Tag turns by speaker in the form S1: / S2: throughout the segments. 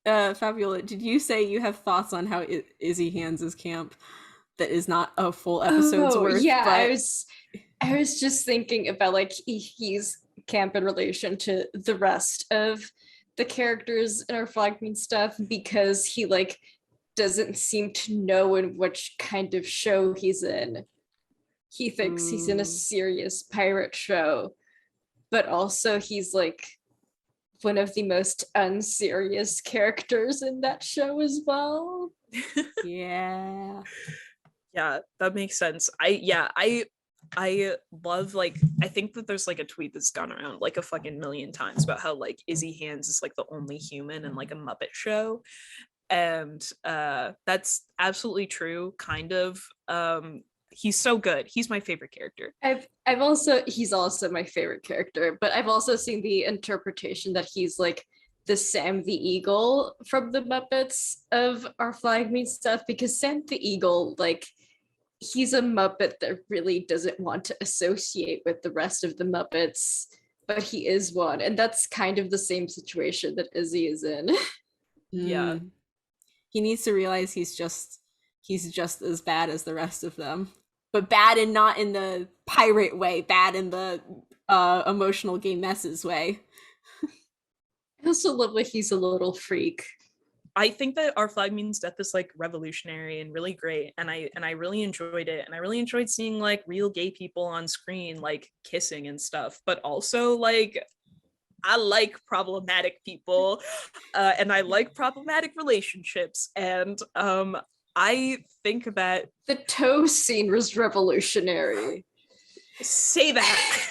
S1: Fabiola, did you say you have thoughts on how Izzy Hands' camp that is not a full episode's
S2: Oh,
S1: worth,
S2: yeah, I
S1: but
S2: was I was just thinking about like he's camp in relation to the rest of the characters in our flag mean stuff because he like doesn't seem to know in which kind of show he's in. He thinks he's in a
S1: mm,
S2: serious pirate show, but also he's like one of the most unserious characters in that show as well.
S1: yeah.
S3: Yeah, that makes sense. I love, like, I think that there's like a tweet that's gone around like a fucking million times about how like Izzy Hands is like the only human in like a Muppet show. And that's absolutely true, kind of. He's so good. He's my favorite character.
S2: I've also he's also my favorite character, but I've also seen the interpretation that he's like the Sam the Eagle from the Muppets of Our Flag Means Stuff because Sam the Eagle, like he's a Muppet that really doesn't want to associate with the rest of the Muppets, but he is one. And that's kind of the same situation that Izzy is in.
S3: Yeah.
S1: Mm. He needs to realize he's just as bad as the rest of them, but bad and not in the pirate way, bad in the emotional gay messes way.
S2: I also love that he's a little freak.
S3: I think that Our Flag Means Death is like revolutionary and really great, and I really enjoyed it, and I really enjoyed seeing like real gay people on screen like kissing and stuff, but also like I like problematic people, and I like problematic relationships, and I think that
S2: The toe scene was revolutionary.
S3: say that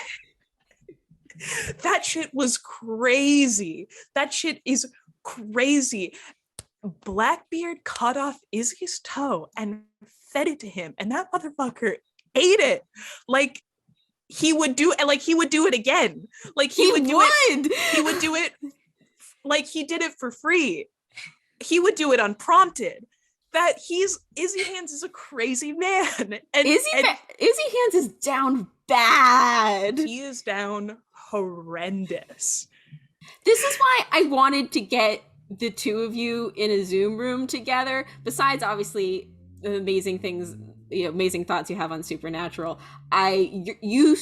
S3: that shit was crazy. That shit is crazy. Blackbeard cut off Izzy's toe and fed it to him, and that motherfucker ate it. Like he would do it again. Like he would do it like he did it for free. He would do it unprompted. That Izzy Hands is a crazy man. And
S1: Izzy Hands is down bad.
S3: He is down horrendous.
S1: This is why I wanted to get the two of you in a Zoom room together. Besides, obviously, the amazing things, amazing thoughts you have on Supernatural. You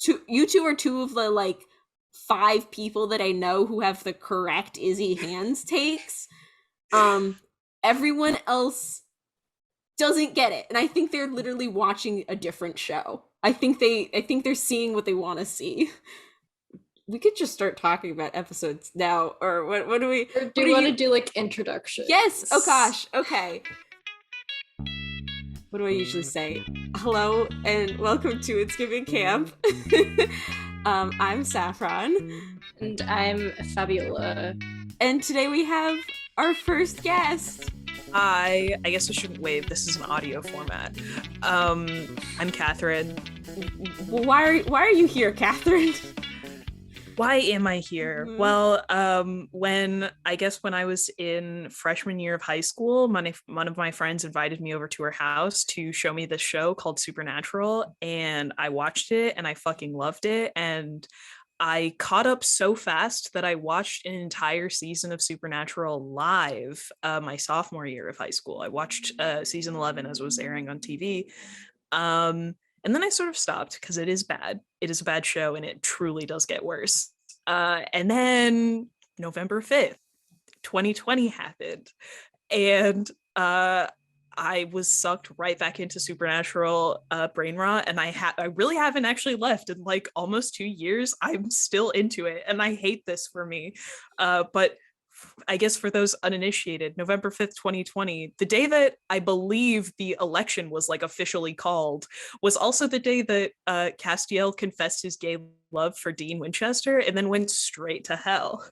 S1: two are two of the like 5 people that I know who have the correct Izzy Hands takes. Everyone else doesn't get it, and I think they're literally watching a different show. I think they're seeing what they want to see. We could just start talking about episodes now, or what do we?
S2: Or do you want to do like introduction?
S1: Yes. Oh gosh. Okay. What do I usually say? Hello and welcome to It's Giving Camp. I'm Saffron.
S2: And I'm Fabiola.
S1: And today we have our first guest.
S3: I guess I shouldn't wave. This is an audio format. I'm Catherine.
S1: Well, why are you here, Catherine?
S3: Why am I here? Mm-hmm. Well, when I was in freshman year of high school, one of my friends invited me over to her house to show me this show called Supernatural, and I watched it and I fucking loved it, and I caught up so fast that I watched an entire season of Supernatural live my sophomore year of high school. I watched season 11 as it was airing on TV. And then I sort of stopped because it is bad. It is a bad show and it truly does get worse. And then November 5th, 2020 happened. And I was sucked right back into Supernatural brain rot, and I really haven't actually left in like almost 2 years. I'm still into it, and I hate this for me. But I guess for those uninitiated, November 5th, 2020, the day that I believe the election was like officially called, was also the day that Castiel confessed his gay love for Dean Winchester and then went straight to hell.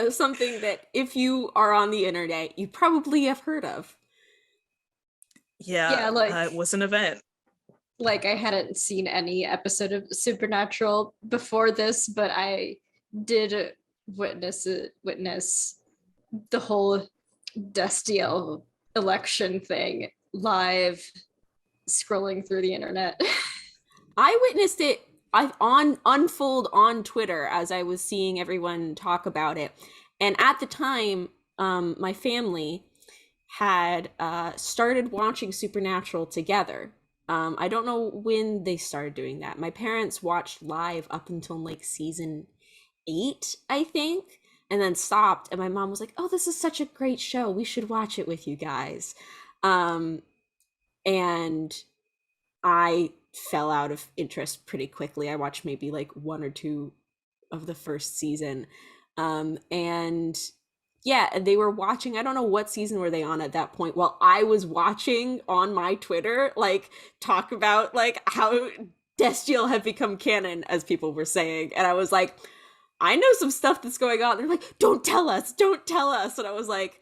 S1: Something that if you are on the internet, you probably have heard of.
S3: Yeah, like it was an event.
S2: Like I hadn't seen any episode of Supernatural before this, but I did witness the whole Destiel election thing live, scrolling through the internet.
S1: I witnessed it unfold on Twitter as I was seeing everyone talk about it. And at the time, my family had started watching Supernatural together. I don't know when they started doing that. My parents watched live up until like season 8, I think, and then stopped. And my mom was like, "Oh, this is such a great show. We should watch it with you guys." And I fell out of interest pretty quickly. I watched maybe like one or two of the first season. And yeah, they were watching, I don't know what season were they on at that point, while I was watching on my Twitter, like talk about like how Destiel had become canon, as people were saying. And I was like, I know some stuff that's going on. They're like, don't tell us, don't tell us. And I was like,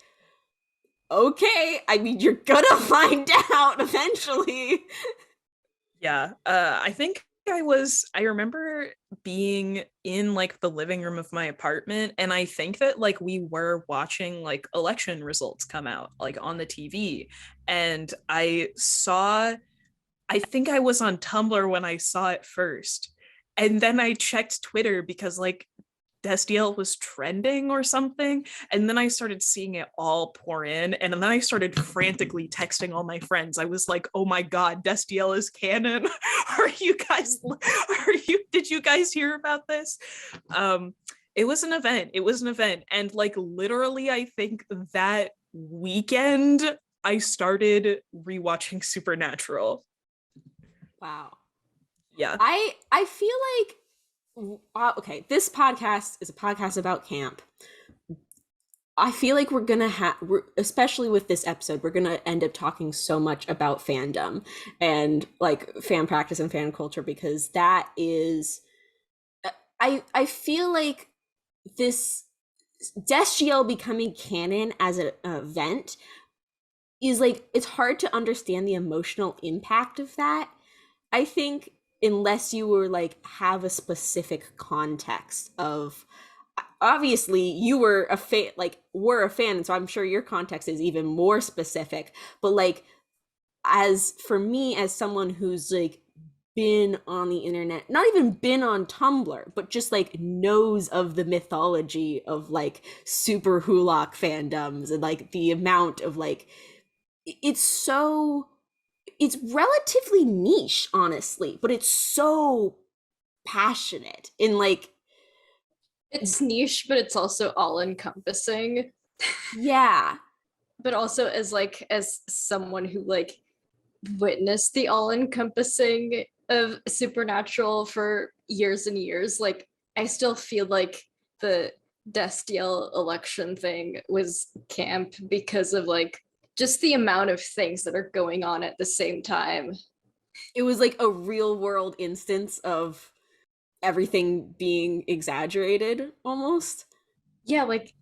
S1: okay, I mean, you're gonna find out eventually.
S3: Yeah, I think I remember being in like the living room of my apartment, and I think that like we were watching like election results come out like on the TV, and I think I was on Tumblr when I saw it first, and then I checked Twitter because like Destiel was trending or something, and then I started seeing it all pour in, and then I started frantically texting all my friends. I was like, "Oh my god, Destiel is canon! Did you guys hear about this?" It was an event. It was an event, and like literally, I think that weekend I started rewatching Supernatural.
S1: Wow.
S3: Yeah.
S1: I feel like okay, this podcast is a podcast about camp. I feel like we're gonna have, especially with this episode, we're gonna end up talking so much about fandom and like fan practice and fan culture, because that is, I feel like this Destiel becoming canon as an event is like, it's hard to understand the emotional impact of that, I think, unless you were like have a specific context of, obviously you were a fan, like we're a fan, and so I'm sure your context is even more specific. But like, as for me, as someone who's like been on the internet, not even been on Tumblr, but just like knows of the mythology of like super Hulak fandoms, and like the amount of like, it's so, it's relatively niche, honestly, but it's so passionate in like,
S2: It's niche, but it's also all encompassing.
S1: yeah.
S2: But also as someone who like witnessed the all encompassing of Supernatural for years and years, like I still feel like the Destiel election thing was camp because of like just the amount of things that are going on at the same time.
S1: It was like a real world instance of everything being exaggerated almost.
S2: Yeah, like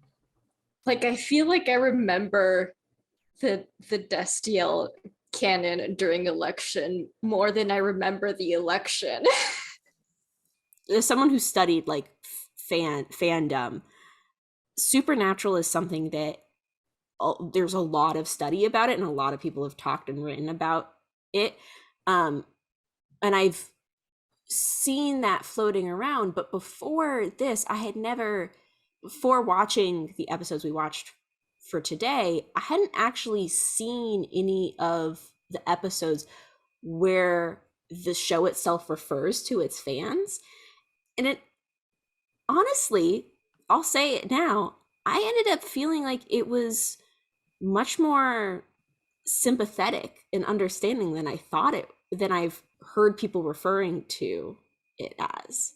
S2: I feel like I remember the Destiel canon during election more than I remember the election.
S1: As someone who studied like fandom, Supernatural is something that there's a lot of study about it, and a lot of people have talked and written about it. And I've seen that floating around, but before this, I had never, before watching the episodes we watched for today, I hadn't actually seen any of the episodes where the show itself refers to its fans. And it, honestly, I'll say it now, I ended up feeling like it was much more sympathetic and understanding than I thought it, than I've heard people referring to it as.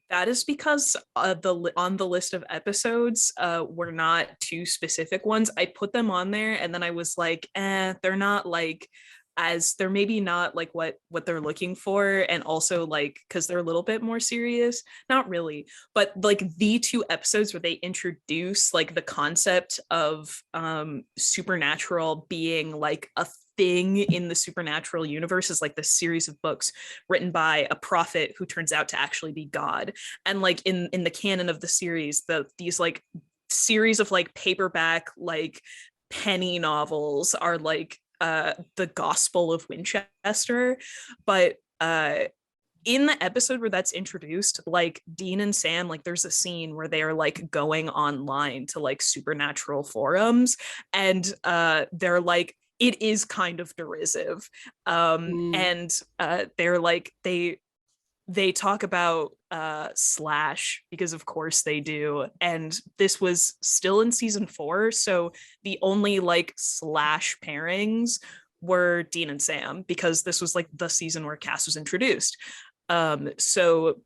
S3: That is because on the list of episodes were not two specific ones. I put them on there, and then I was like, they're not like, as they're maybe not like what they're looking for, and also like because they're a little bit more serious. Not really, but like the two episodes where they introduce like the concept of supernatural being like a thing in the supernatural universe is like this series of books written by a prophet who turns out to actually be God. And like in the canon of the series, these like series of like paperback like penny novels are like the Gospel of Winchester. But in the episode where that's introduced, like Dean and Sam, like there's a scene where they're like going online to like supernatural forums, and they're like, it is kind of derisive. And they're like, they talk about Slash, because of course they do, and this was still in season 4, so the only like Slash pairings were Dean and Sam, because this was like the season where Cass was introduced. So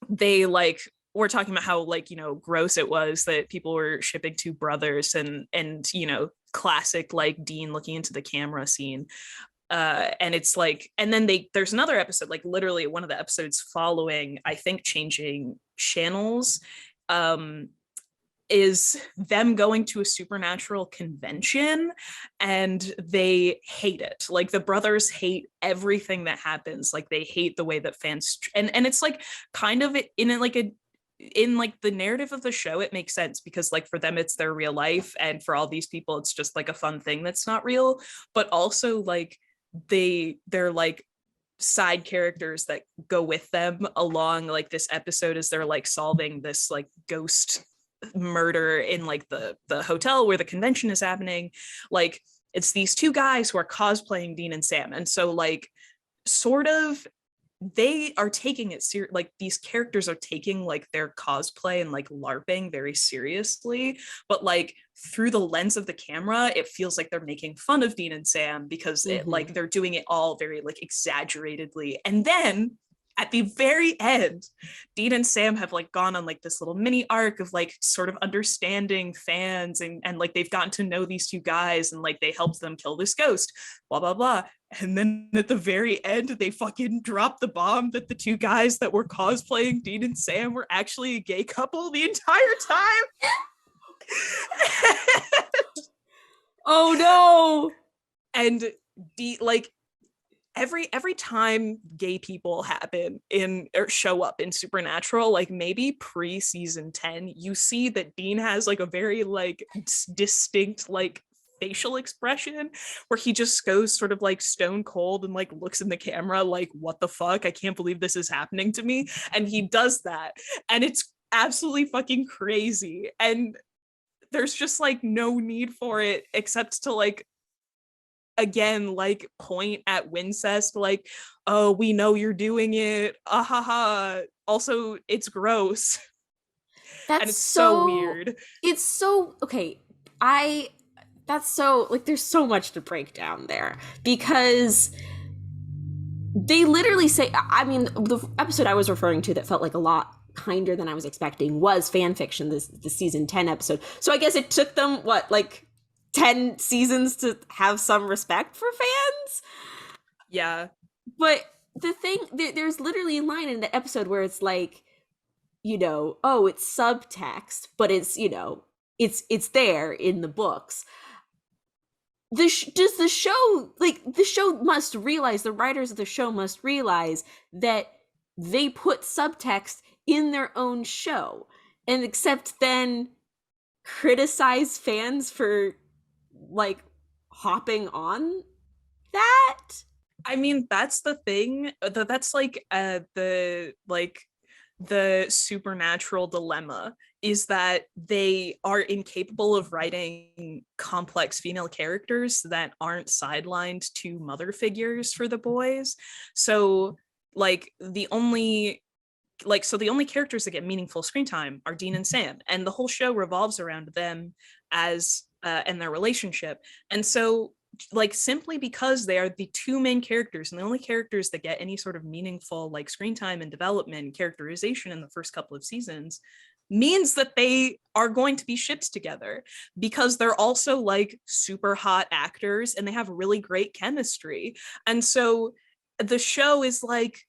S3: they like were talking about how, like, you know, gross it was that people were shipping two brothers, and you know, classic like Dean looking into the camera scene. And it's like, and then there's another episode, like literally one of the episodes following, I think, changing channels, is them going to a supernatural convention, and they hate it. Like the brothers hate everything that happens. Like they hate the way that fans, and it's like kind of in like a, in like the narrative of the show, it makes sense, because like for them it's their real life, and for all these people it's just like a fun thing that's not real. But also like they're like side characters that go with them along like this episode as they're like solving this like ghost murder in like the hotel where the convention is happening. Like it's these two guys who are cosplaying Dean and Sam, and so like sort of they are taking it like these characters are taking like their cosplay and like LARPing very seriously, but like through the lens of the camera it feels like they're making fun of Dean and Sam, because it like they're doing it all very like exaggeratedly. And then at the very end, Dean and Sam have like gone on like this little mini arc of like sort of understanding fans, and like they've gotten to know these two guys, and like they helped them kill this ghost, blah blah blah. And then at the very end they fucking drop the bomb that the two guys that were cosplaying Dean and Sam were actually a gay couple the entire time.
S1: Oh no.
S3: And like every time gay people happen in or show up in Supernatural, like maybe pre-season 10, you see that Dean has like a very like distinct like facial expression where he just goes sort of like stone cold and like looks in the camera like, what the fuck, I can't believe this is happening to me. And he does that, and it's absolutely fucking crazy, and there's just like no need for it except to like again like point at Wincest like, oh, we know you're doing it, also it's gross.
S1: That's
S3: and it's so weird.
S1: It's so okay. That's so like there's so much to break down there, because they literally say, I mean, the episode I was referring to that felt like a lot kinder than I was expecting was fan fiction, the season 10 episode. So I guess it took them what, like 10 seasons to have some respect for fans.
S3: Yeah.
S1: But the thing, there's literally a line in the episode where it's like, you know, oh, it's subtext, but it's, you know, it's there in the books. Does the show, like, the show must realize, the writers of the show must realize that they put subtext in their own show, and except then criticize fans for like hopping on that.
S3: I mean, that's the thing. That's like the Supernatural dilemma, is that they are incapable of writing complex female characters that aren't sidelined to mother figures for the boys. So like the only characters that get meaningful screen time are Dean and Sam, and the whole show revolves around them as and their relationship. And so like simply because they are the two main characters and the only characters that get any sort of meaningful like screen time and development and characterization in the first couple of seasons means that they are going to be shipped together, because they're also like super hot actors and they have really great chemistry. And so the show is like,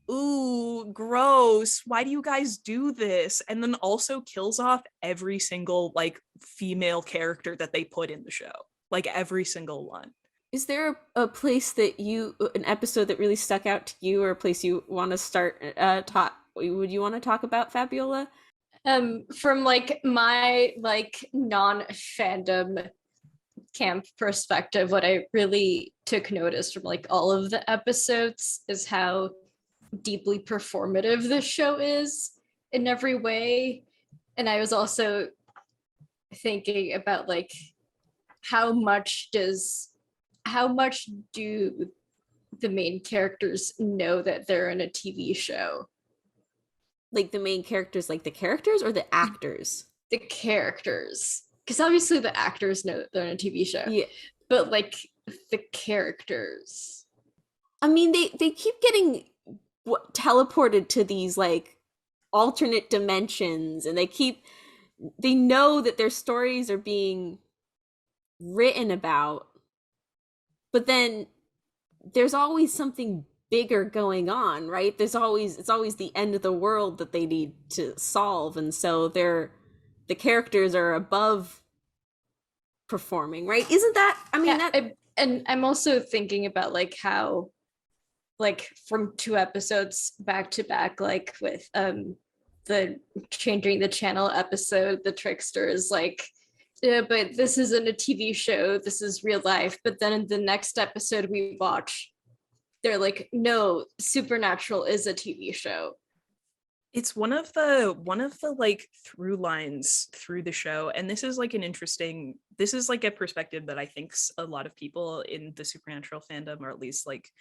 S3: ooh, gross, why do you guys do this? And then also kills off every single like female character that they put in the show, like every single one.
S1: Is there a place that an episode that really stuck out to you, or a place you want to start would you want to talk about, Fabiola?
S2: From like my like non-fandom camp perspective, what I really took notice from like all of the episodes is how deeply performative this show is in every way. And I was also thinking about like how much do the main characters know that they're in a TV show?
S1: Like the main characters, like the characters or the actors?
S2: The characters. Because obviously the actors know that they're in a TV show.
S1: Yeah.
S2: But like the characters.
S1: I mean, they keep getting teleported to these like alternate dimensions, and they know that their stories are being written about, but then there's always something bigger going on, right? It's always the end of the world that they need to solve, and so the characters are above performing, right? Isn't that, I mean,
S2: yeah, and I'm also thinking about like how like from 2 episodes back to back, like with the changing the channel episode, the trickster is like, yeah, but this isn't a TV show, this is real life. But then in the next episode we watch, they're like, no, Supernatural is a TV show.
S3: It's one of the like through lines through the show, and this is like a perspective that I think a lot of people in the Supernatural fandom, or at least like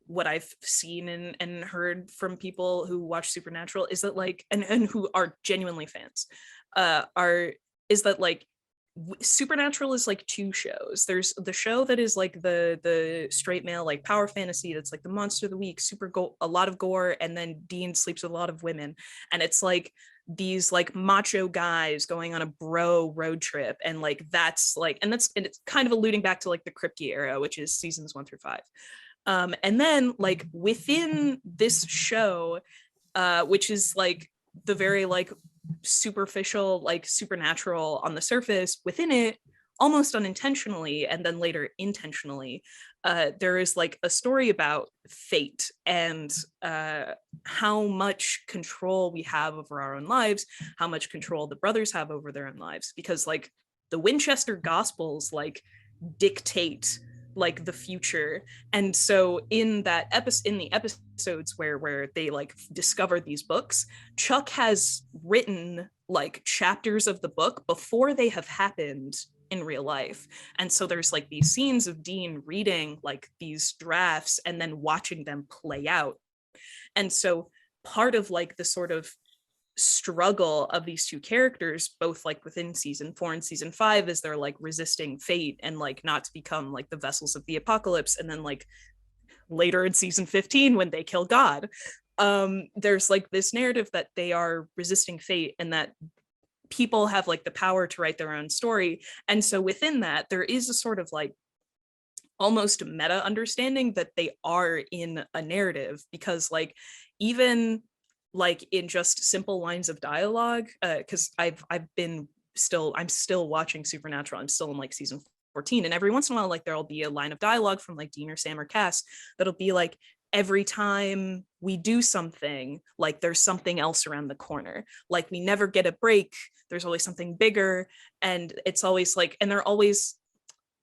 S3: what I've seen and heard from people who watch Supernatural, is that like and who are genuinely fans is that like Supernatural is like 2 shows. There's the show that is like the straight male like power fantasy, that's like the monster of the week, a lot of gore, and then Dean sleeps with a lot of women, and it's like these like macho guys going on a bro road trip, and like that's and it's kind of alluding back to like the Kripke era, which is seasons 1 through 5. And then like within this show, which is like the very like superficial, like Supernatural on the surface, within it, almost unintentionally and then later intentionally, there is like a story about fate and how much control we have over our own lives, how much control the brothers have over their own lives, because like the Winchester Gospels like dictate like the future. And so in the episodes where they like discover these books, Chuck has written like chapters of the book before they have happened in real life. And so there's like these scenes of Dean reading like these drafts and then watching them play out. And so part of like the sort of struggle of these 2 characters, both like within season 4 and season 5, is they're like resisting fate and like not to become like the vessels of the apocalypse. And then like later in season 15 when they kill God, there's like this narrative that they are resisting fate and that people have like the power to write their own story. And so within that there is a sort of like almost meta understanding that they are in a narrative, because like even like in just simple lines of dialogue, because I'm still watching Supernatural, I'm still in like season 14, and every once in a while like there'll be a line of dialogue from like Dean or Sam or Cass that'll be like, every time we do something, like there's something else around the corner, like we never get a break, there's always something bigger. And it's always like, and they're always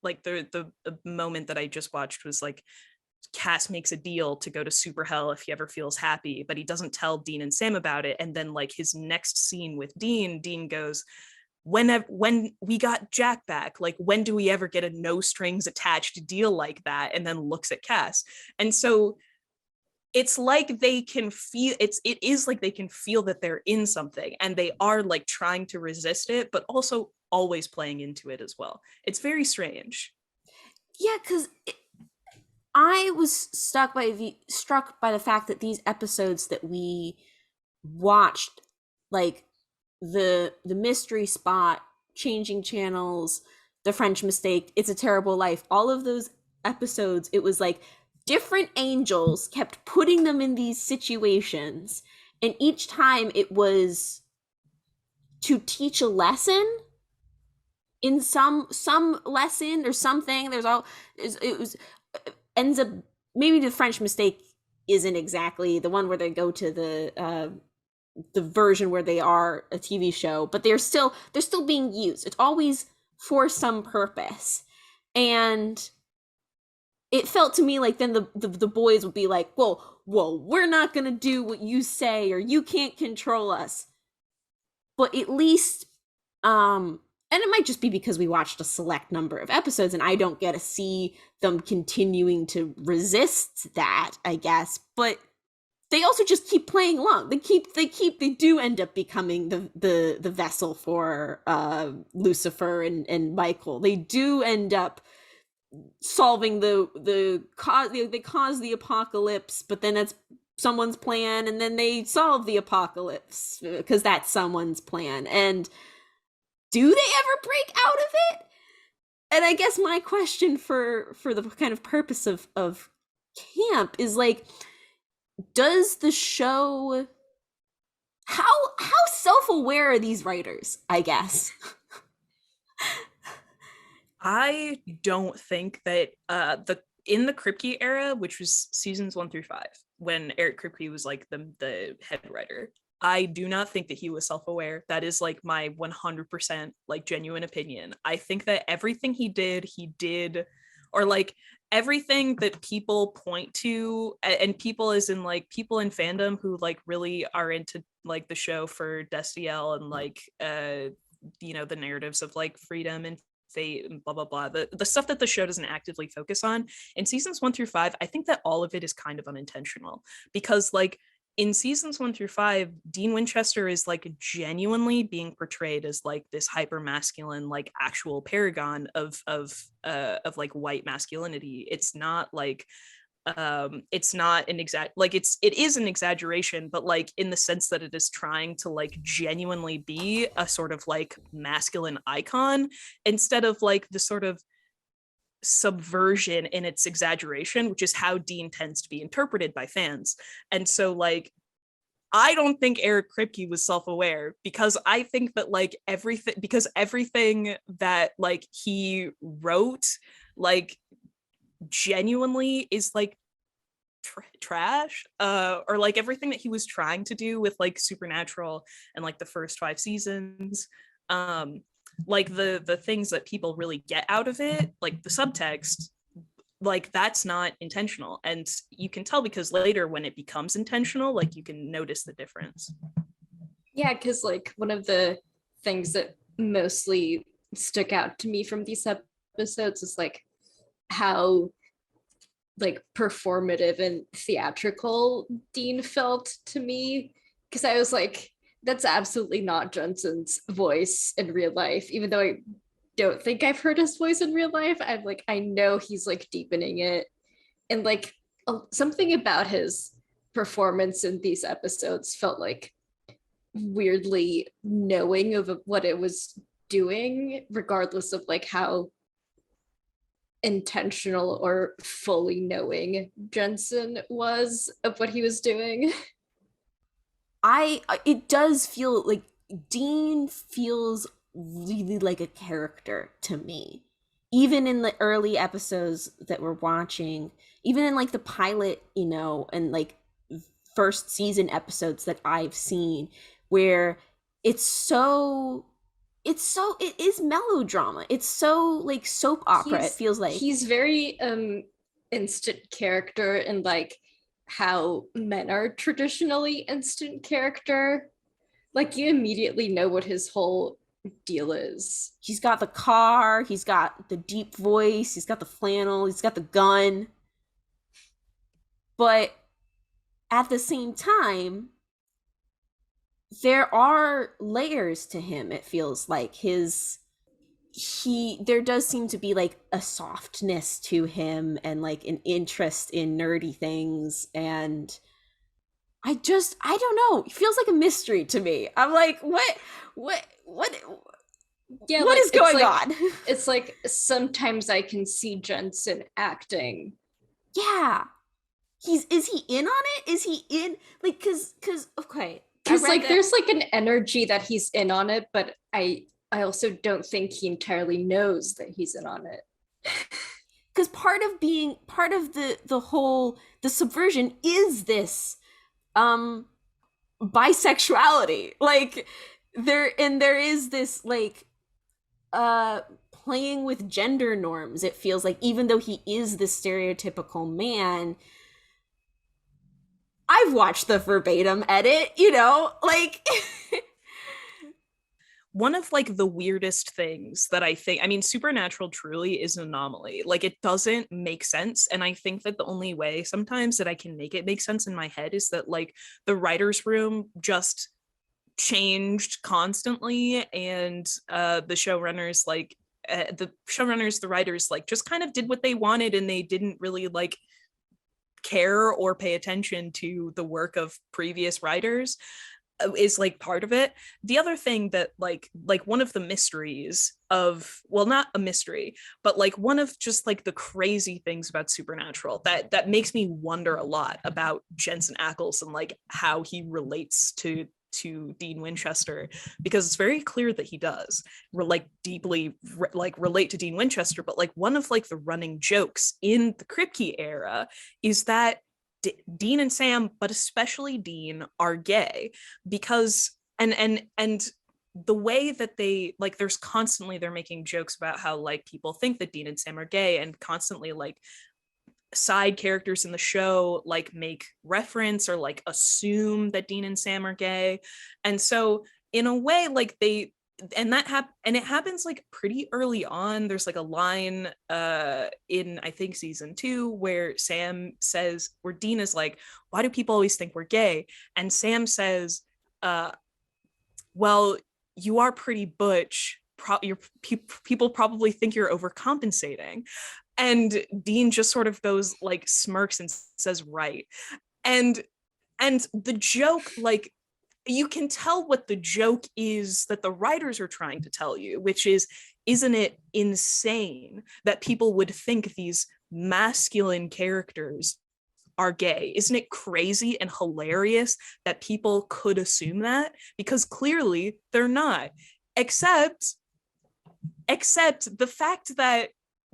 S3: like the moment that I just watched was like Cass makes a deal to go to Super Hell if he ever feels happy, but he doesn't tell Dean and Sam about it. And then like his next scene with Dean goes, when we got Jack back, like when do we ever get a no strings attached deal like that? And then looks at Cass. And so it's like they can feel it is like they can feel that they're in something, and they are like trying to resist it, but also always playing into it as well. It's very strange.
S1: Yeah, because I was struck by the fact that these episodes that we watched, like the mystery spot, changing channels, the French mistake, It's a Terrible Life, all of those episodes, it was like different angels kept putting them in these situations, and each time it was to teach a lesson in some lesson or something. It was ends up, maybe the French mistake isn't exactly the one where they go to the version where they are a TV show, but they're still being used. It's always for some purpose. And it felt to me like then the boys would be like, well, well, we're not gonna do what you say, or you can't control us. But at least, and it might just be because we watched a select number of episodes and I don't get to see them continuing to resist that, I guess. But they also just keep playing along. They do end up becoming the vessel for Lucifer and Michael. They do end up solving the cause. They cause the apocalypse, but then that's someone's plan, and then they solve the apocalypse because that's someone's plan. And do they ever break out of it? And I guess my question for the kind of purpose of camp is like, does the show, how self-aware are these writers, I guess?
S3: I don't think that in the Kripke era, which was seasons 1 through 5, when Eric Kripke was like the head writer, I do not think that he was self-aware. That is like my 100% like genuine opinion. I think that everything he did, or like everything that people point to, and people as in like people in fandom who like really are into like the show for Destiel and like you know, the narratives of like freedom and fate and blah blah blah, the stuff that the show doesn't actively focus on in seasons 1 through 5, I think that all of it is kind of unintentional, because like in seasons 1 through 5, Dean Winchester is like genuinely being portrayed as like this hyper masculine, like actual paragon of like white masculinity. It's not like it's not an exact, like it is an exaggeration, but like in the sense that it is trying to like genuinely be a sort of like masculine icon, instead of like the sort of subversion in its exaggeration, which is how Dean tends to be interpreted by fans. And so like I don't think Eric Kripke was self-aware, because I think that like everything that like he wrote like genuinely is like trash, or like everything that he was trying to do with like Supernatural and like the first 5 seasons, like the things that people really get out of it, like the subtext, like that's not intentional. And you can tell, because later when it becomes intentional, like you can notice the difference.
S2: Yeah, because like one of the things that mostly stuck out to me from these episodes is like how like performative and theatrical Dean felt to me, because I was like, that's absolutely not Jensen's voice in real life, even though I don't think I've heard his voice in real life. I'm like, I know he's like deepening it, and like something about his performance in these episodes felt like weirdly knowing of what it was doing, regardless of like how intentional or fully knowing Jensen was of what he was doing.
S1: It does feel like Dean feels really like a character to me. Even in the early episodes that we're watching, even in like the pilot, you know, and like first season episodes that I've seen, where it is melodrama. It's so like soap opera. It feels like
S2: he's very instant character, and like how men are traditionally instant character. Like you immediately know what his whole deal is.
S1: He's got the car, he's got the deep voice, he's got the flannel, he's got the gun. But at the same time, there are layers to him. It feels like there does seem to be like a softness to him, and like an interest in nerdy things, and I don't know, it feels like a mystery to me. I'm like, what
S2: yeah,
S1: what
S2: like,
S1: is going on?
S2: It's like sometimes I can see Jensen acting.
S1: Yeah, is he in on it? Is he in, like, because okay,
S2: because like there's like an energy that he's in on it, but I also don't think he entirely knows that he's in on it.
S1: Because part of the whole the subversion is this bisexuality. Like there is this like playing with gender norms. It feels like, even though he is the stereotypical man, I've watched the verbatim edit, you know, like
S3: one of like the weirdest things that I think, I mean, Supernatural truly is an anomaly. Like it doesn't make sense. And I think that the only way sometimes that I can make it make sense in my head is that like the writer's room just changed constantly. And the writers, like just kind of did what they wanted and they didn't really like care or pay attention to the work of previous writers is like part of it. The other thing that like one of the mysteries of, well, not a mystery, but like one of just like the crazy things about Supernatural that makes me wonder a lot about Jensen Ackles and like how he relates to Dean Winchester, because it's very clear that he does deeply relate to Dean Winchester. But like one of like the running jokes in the Kripke era is that Dean and Sam, but especially Dean, are gay because and the way that they like, there's constantly they're making jokes about how like people think that Dean and Sam are gay, and constantly like side characters in the show like make reference or like assume that Dean and Sam are gay. And so in a way like they, and it happens like pretty early on. There's like a line in I think season 2 where Sam says, where Dean is like, why do people always think we're gay? And Sam says, well, you are pretty butch. People probably think you're overcompensating. And Dean just sort of goes like smirks and says, right. And the joke, like you can tell what the joke is that the writers are trying to tell you, which is, isn't it insane that people would think these masculine characters are gay? Isn't it crazy and hilarious that people could assume that? Because clearly they're not. Except the fact that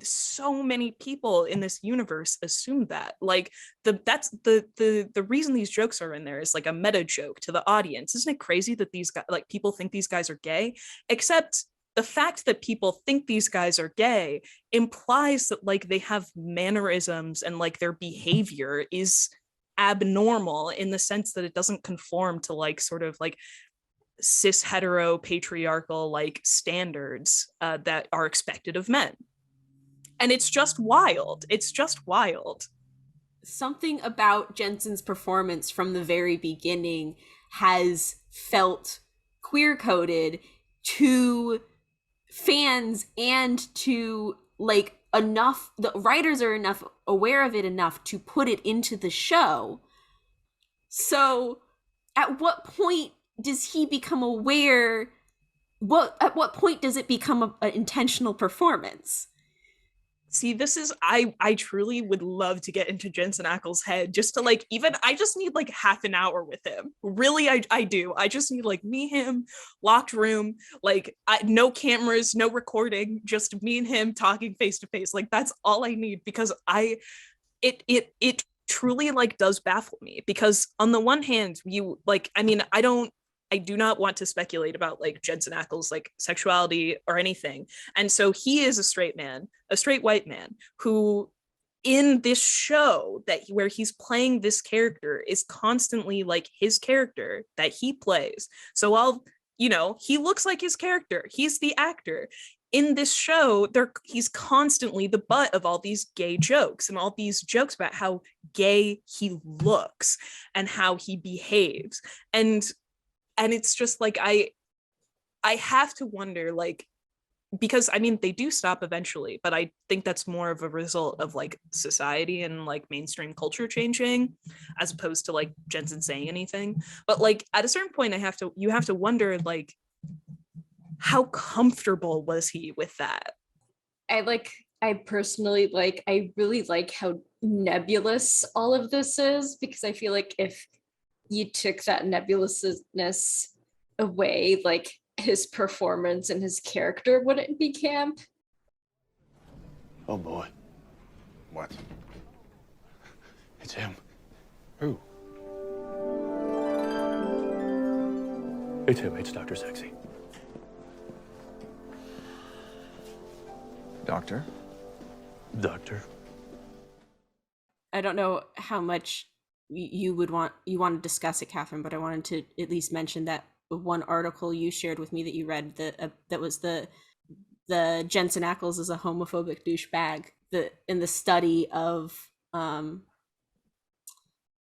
S3: so many people in this universe assume that, like that's the reason these jokes are in there is like a meta joke to the audience. Isn't it crazy that these guys, like people think these guys are gay? Except the fact that people think these guys are gay implies that like they have mannerisms and like their behavior is abnormal in the sense that it doesn't conform to like sort of like cis hetero patriarchal like standards that are expected of men. And it's just wild. It's just wild.
S1: Something about Jensen's performance from the very beginning has felt queer coded to fans and to like enough, the writers are enough aware of it enough to put it into the show. So at what point does he become aware? At what point does it become an intentional performance?
S3: See, this is, I truly would love to get into Jensen Ackles' head just to like, even, I just need like half an hour with him. Really, I do. I just need like me, him, locked room, like no cameras, no recording, just me and him talking face to face. Like that's all I need, because it truly like does baffle me, because on the one hand, you like, I mean, I do not want to speculate about like Jensen Ackles' like sexuality or anything. And so he is a straight man, a straight white man who in this show that where he's playing this character is constantly like his character that he plays. So he looks like his character. He's the actor. In this show, he's constantly the butt of all these gay jokes and all these jokes about how gay he looks and how he behaves. And it's just like I have to wonder, like, because I mean they do stop eventually, but I think that's more of a result of like society and like mainstream culture changing as opposed to like Jensen saying anything. But like at a certain point you have to wonder, like, how comfortable was he with that?
S2: I personally I really like how nebulous all of this is, because I feel like if you took that nebulousness away, like his performance and his character wouldn't be camp.
S4: Oh boy.
S5: What?
S4: It's him.
S5: Who?
S4: It's him. It's Dr. Sexy.
S5: Doctor?
S4: Doctor.
S1: I don't know how much you want to discuss it, Catherine, but I wanted to at least mention that one article you shared with me that you read, that was the Jensen Ackles is a homophobic douchebag, in the study of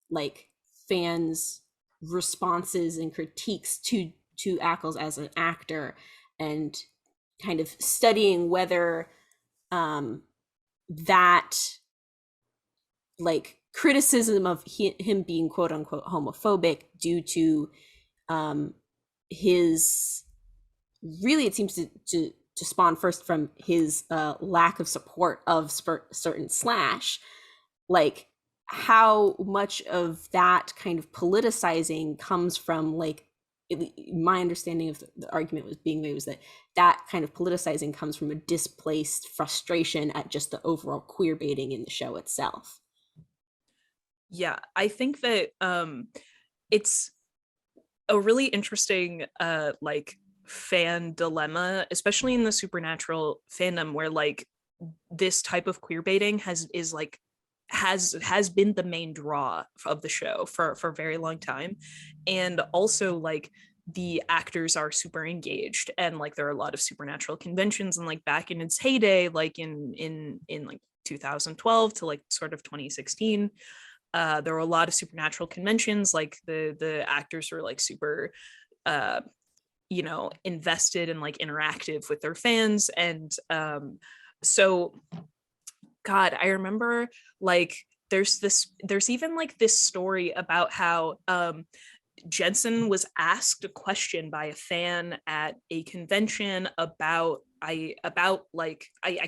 S1: like fans' responses and critiques to Ackles as an actor, and kind of studying whether that like criticism of him being quote unquote homophobic due to his, really it seems to spawn first from his lack of support of certain Slash, like how much of that kind of politicizing comes from, like, my understanding of the argument was being made was that kind of politicizing comes from a displaced frustration at just the overall queer baiting in the show itself.
S3: Yeah, I think that it's a really interesting like fan dilemma, especially in the Supernatural fandom, where like this type of queer baiting has been the main draw of the show for a very long time. And also like the actors are super engaged, and like there are a lot of Supernatural conventions, and like back in its heyday, like in like 2012 to like sort of 2016, there were a lot of Supernatural conventions. Like the actors were like super invested and like interactive with their fans. And so God, I remember like there's even like this story about how Jensen was asked a question by a fan at a convention about I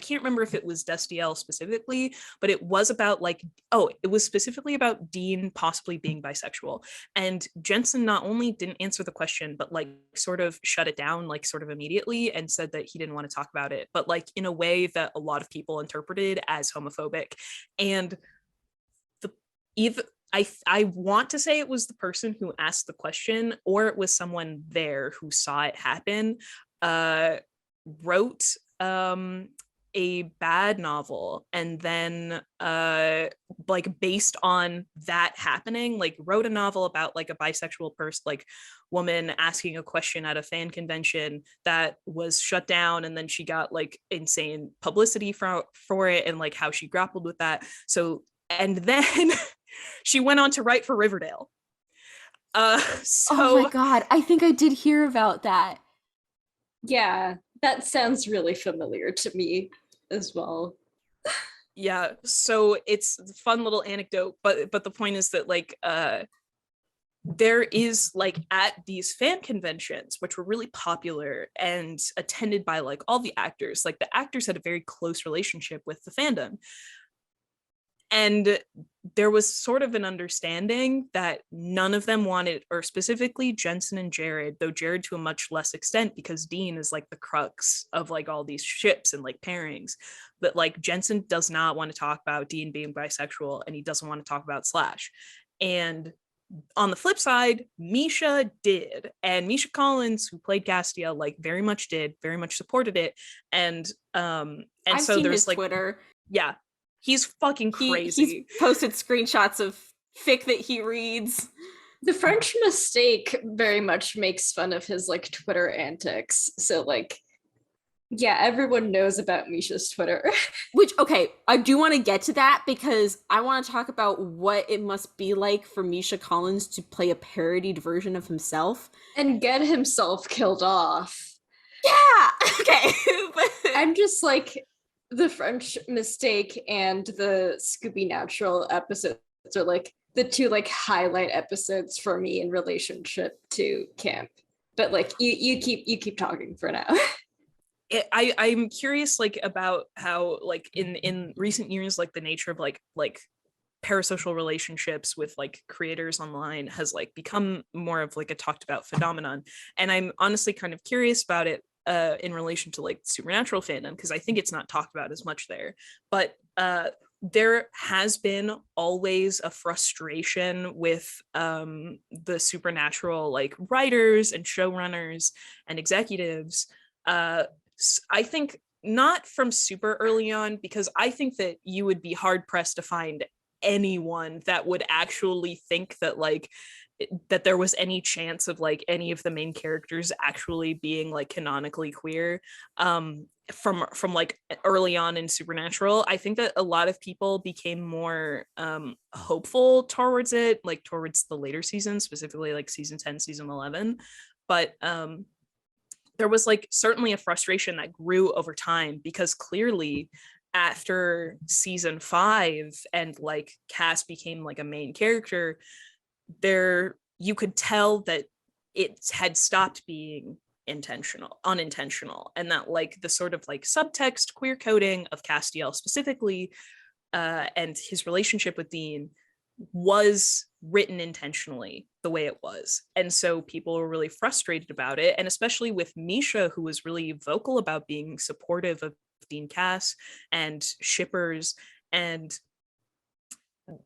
S3: can't remember if it was Destiel specifically, but it was about it was specifically about Dean possibly being bisexual. And Jensen not only didn't answer the question, but like sort of shut it down like sort of immediately and said that he didn't want to talk about it, but like in a way that a lot of people interpreted as homophobic. And I want to say it was the person who asked the question, or it was someone there who saw it happen, wrote a bad novel, and then like based on that happening, like wrote a novel about like a bisexual person, like woman asking a question at a fan convention that was shut down, and then she got like insane publicity for it, and like how she grappled with that. So and then she went on to write for Riverdale.
S1: Oh my God, I think I did hear about that.
S2: Yeah, that sounds really familiar to me as well.
S3: Yeah, so it's a fun little anecdote, but the point is that like there is like at these fan conventions, which were really popular and attended by like all the actors, like the actors had a very close relationship with the fandom. And there was sort of an understanding that none of them wanted, or specifically Jensen and Jared, though Jared to a much less extent, because Dean is like the crux of like all these ships and like pairings. But like Jensen does not want to talk about Dean being bisexual, and he doesn't want to talk about Slash. And on the flip side, Misha did. And Misha Collins, who played Castiel, like very much supported it. And
S1: I've
S3: so
S1: seen
S3: there's
S1: his
S3: like
S1: Twitter.
S3: Yeah. He's fucking crazy.
S1: He's posted screenshots of fic that he reads.
S2: The French Mistake very much makes fun of his like Twitter antics. So like, yeah, everyone knows about Misha's Twitter.
S1: Which, okay, I do want to get to that, because I want to talk about what it must be like for Misha Collins to play a parodied version of himself.
S2: And get himself killed off.
S1: Yeah, okay.
S2: I'm just like, the French Mistake and the Scoobynatural episodes are like the two like highlight episodes for me in relationship to camp. But like you keep talking for now.
S3: I'm curious like about how like in recent years, like the nature of like parasocial relationships with like creators online has like become more of like a talked about phenomenon. And I'm honestly kind of curious about it in relation to like Supernatural fandom, because I think it's not talked about as much there. But there has been always a frustration with the Supernatural like writers and showrunners and executives. I think not from super early on, because I think that you would be hard pressed to find anyone that would actually think that like that there was any chance of like any of the main characters actually being like canonically queer from like early on in Supernatural. I think that a lot of people became more hopeful towards it, like towards the later seasons, specifically like season 10, season 11. But there was like certainly a frustration that grew over time, because clearly after season 5 and like Cass became like a main character, there you could tell that it had stopped being unintentional, and that like the sort of like subtext queer coding of Castiel specifically and his relationship with Dean was written intentionally the way it was. And so people were really frustrated about it, and especially with Misha, who was really vocal about being supportive of Dean Cass and shippers, and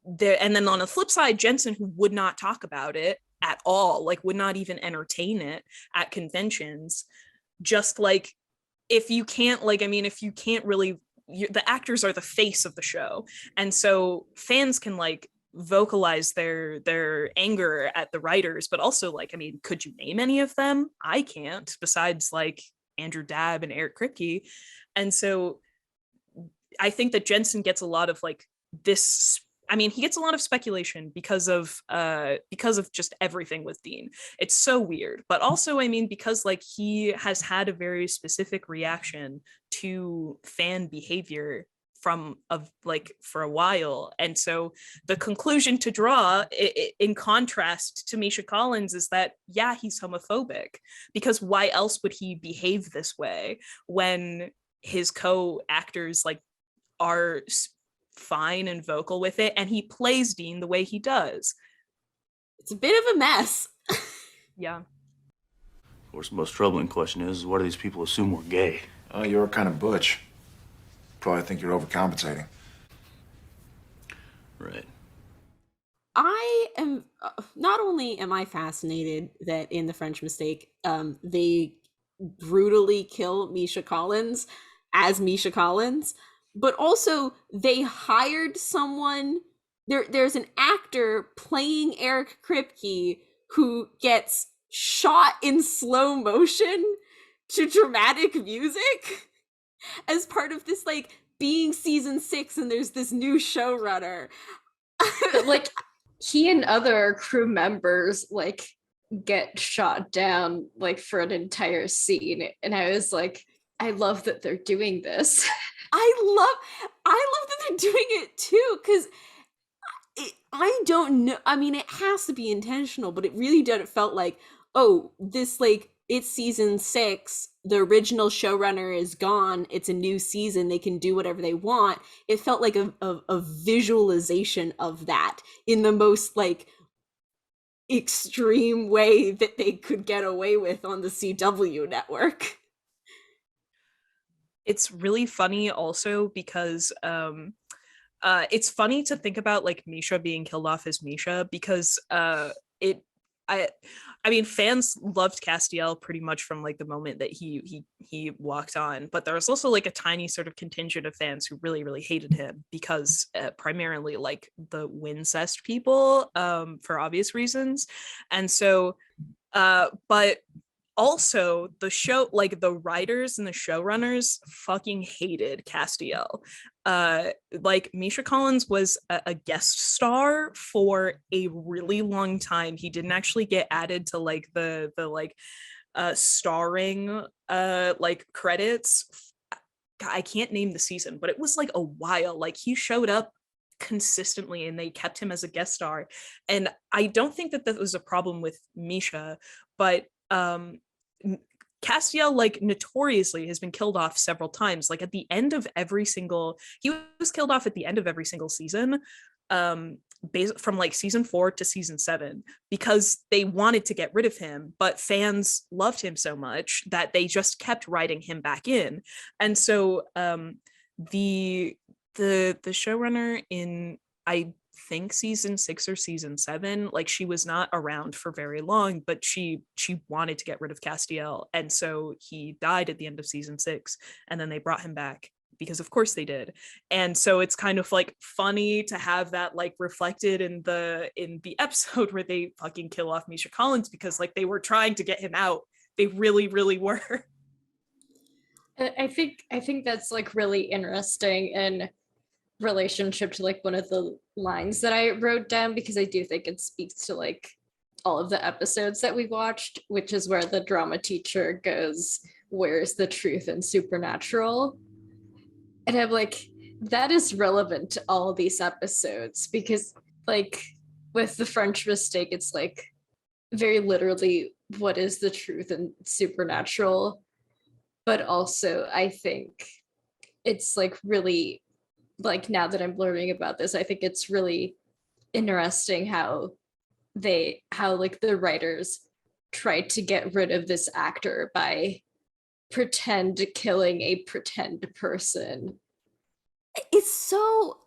S3: then on the flip side, Jensen, who would not talk about it at all, like would not even entertain it at conventions. Just like, if you can't like, I mean, if you can't really, the actors are the face of the show, and so fans can like vocalize their anger at the writers, but also like, I mean, could you name any of them? I can't, besides like Andrew Dabb and Eric Kripke. And so I think that Jensen gets a lot of like this, I mean, he gets a lot of speculation because of just everything with Dean. It's so weird. But also, I mean, because like he has had a very specific reaction to fan behavior for a while. And so the conclusion to draw in contrast to Misha Collins is that, yeah, he's homophobic, because why else would he behave this way when his co-actors like are fine and vocal with it, and he plays Dean the way he does?
S1: It's a bit of a mess.
S3: Yeah.
S4: Of course, the most troubling question is, why do these people assume we're gay?
S5: Oh, you're kind of butch. Probably think you're overcompensating.
S4: Right.
S1: I am not only am I fascinated that in The French Mistake, they brutally kill Misha Collins as Misha Collins, but also they hired someone. There's an actor playing Eric Kripke who gets shot in slow motion to dramatic music as part of this, like, being season 6 and there's this new showrunner.
S2: But, like, he and other crew members like get shot down like for an entire scene, and I was like, I love that they're doing this.
S1: I love that they're doing it too, because I don't know. I mean, it has to be intentional, but it really did. Felt like, oh, this, like, it's season 6. The original showrunner is gone. It's a new season. They can do whatever they want. It felt like a visualization of that in the most like extreme way that they could get away with on the CW network.
S3: It's really funny also because it's funny to think about like Misha being killed off as Misha, because I mean, fans loved Castiel pretty much from like the moment that he walked on, but there was also like a tiny sort of contingent of fans who really, really hated him because primarily like the Wincest people, for obvious reasons. And so but also the show, like the writers and the showrunners fucking hated Castiel. Like Misha Collins was a guest star for a really long time. He didn't actually get added to like the like starring like credits. I can't name the season, but it was like a while. Like he showed up consistently and they kept him as a guest star. And I don't think that was a problem with Misha, but Castiel like notoriously has been killed off several times. Like at the end of every single, he was killed off at the end of every single season, from like season 4 to season 7, because they wanted to get rid of him, but fans loved him so much that they just kept writing him back in. And so the showrunner in, I think season 6 or season 7, like she was not around for very long, but she wanted to get rid of Castiel, and so he died at the end of season 6, and then they brought him back because of course they did. And so it's kind of like funny to have that like reflected in the episode where they fucking kill off Misha Collins, because like they were trying to get him out. They really, really were.
S2: I think that's like really interesting in relationship to like one of the lines that I wrote down, because I do think it speaks to like all of the episodes that we watched, which is where the drama teacher goes, "Where's the truth in Supernatural?" And I'm like, that is relevant to all these episodes, because like with the French mistake, it's like very literally, what is the truth in Supernatural? But also I think it's like really, like now that I'm learning about this, I think it's really interesting how like the writers tried to get rid of this actor by pretend killing a pretend person.
S1: It's so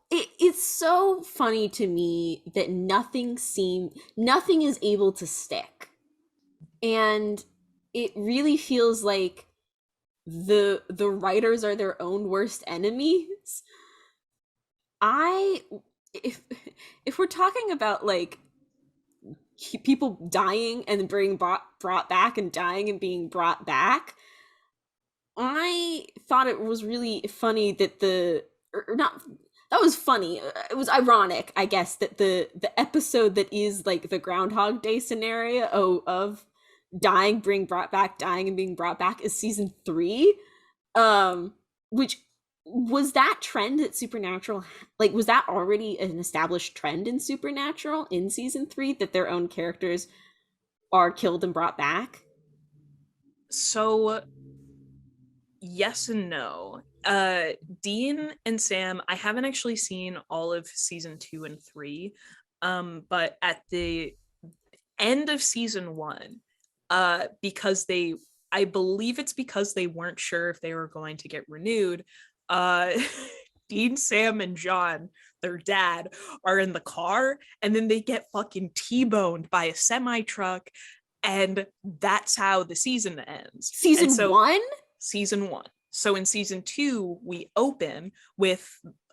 S1: funny to me that nothing is able to stick. And it really feels like the writers are their own worst enemies. If we're talking about like people dying and being brought back and dying and being brought back, I thought it was really funny that not that was funny. It was ironic, I guess, that the episode that is like the Groundhog Day scenario of dying, being brought back, dying and being brought back is season 3. Which was that trend at Supernatural, like was that already an established trend in Supernatural in season 3 that their own characters are killed and brought back?
S3: So yes and no. Dean and Sam, I haven't actually seen all of season 2 and 3, but at the end of season 1, because I believe it's because they weren't sure if they were going to get renewed, Dean, Sam, and John, their dad, are in the car, and then they get fucking T-boned by a semi-truck, and that's how the season ends.
S1: Season 1?
S3: Season 1. So in season 2, we open with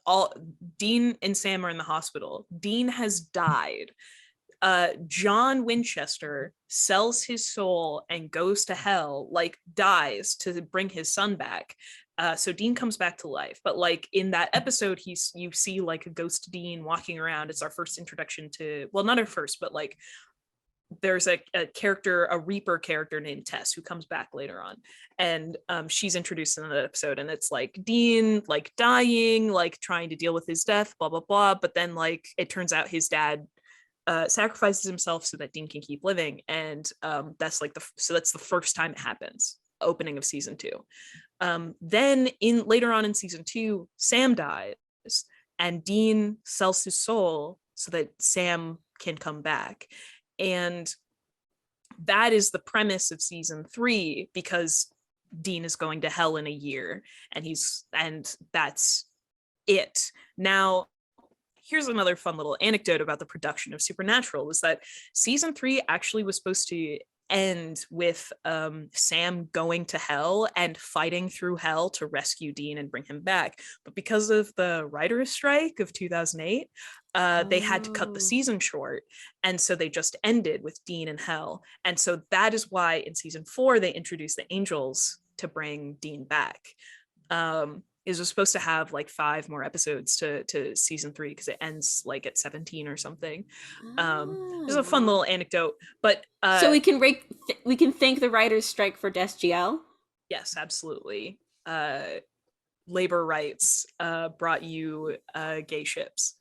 S3: all Dean and Sam are in the hospital. Dean has died. John Winchester sells his soul and goes to hell, like dies to bring his son back. So Dean comes back to life, but like in that episode, you see like a ghost Dean walking around. It's our first introduction to, well, not our first, but like there's a character, a Reaper character named Tess, who comes back later on, and she's introduced in that episode, and it's like Dean like dying, like trying to deal with his death, blah blah blah, but then like it turns out his dad sacrifices himself so that Dean can keep living, and that's like that's the first time it happens, opening of season 2. Then later on in season 2, Sam dies, and Dean sells his soul so that Sam can come back. And that is the premise of season 3, because Dean is going to hell in a year, and that's it. Now, here's another fun little anecdote about the production of Supernatural, was that season 3 actually was supposed to end with Sam going to hell and fighting through hell to rescue Dean and bring him back. But because of the writer's strike of 2008, they had to cut the season short. And so they just ended with Dean in hell. And so that is why in season 4, they introduced the angels to bring Dean back. It was supposed to have like 5 more episodes to season 3, because it ends like at 17 or something. This is a fun little anecdote, but
S1: so we can thank the writers' strike for DSGL.
S3: Yes, absolutely. Labor rights brought you gay ships.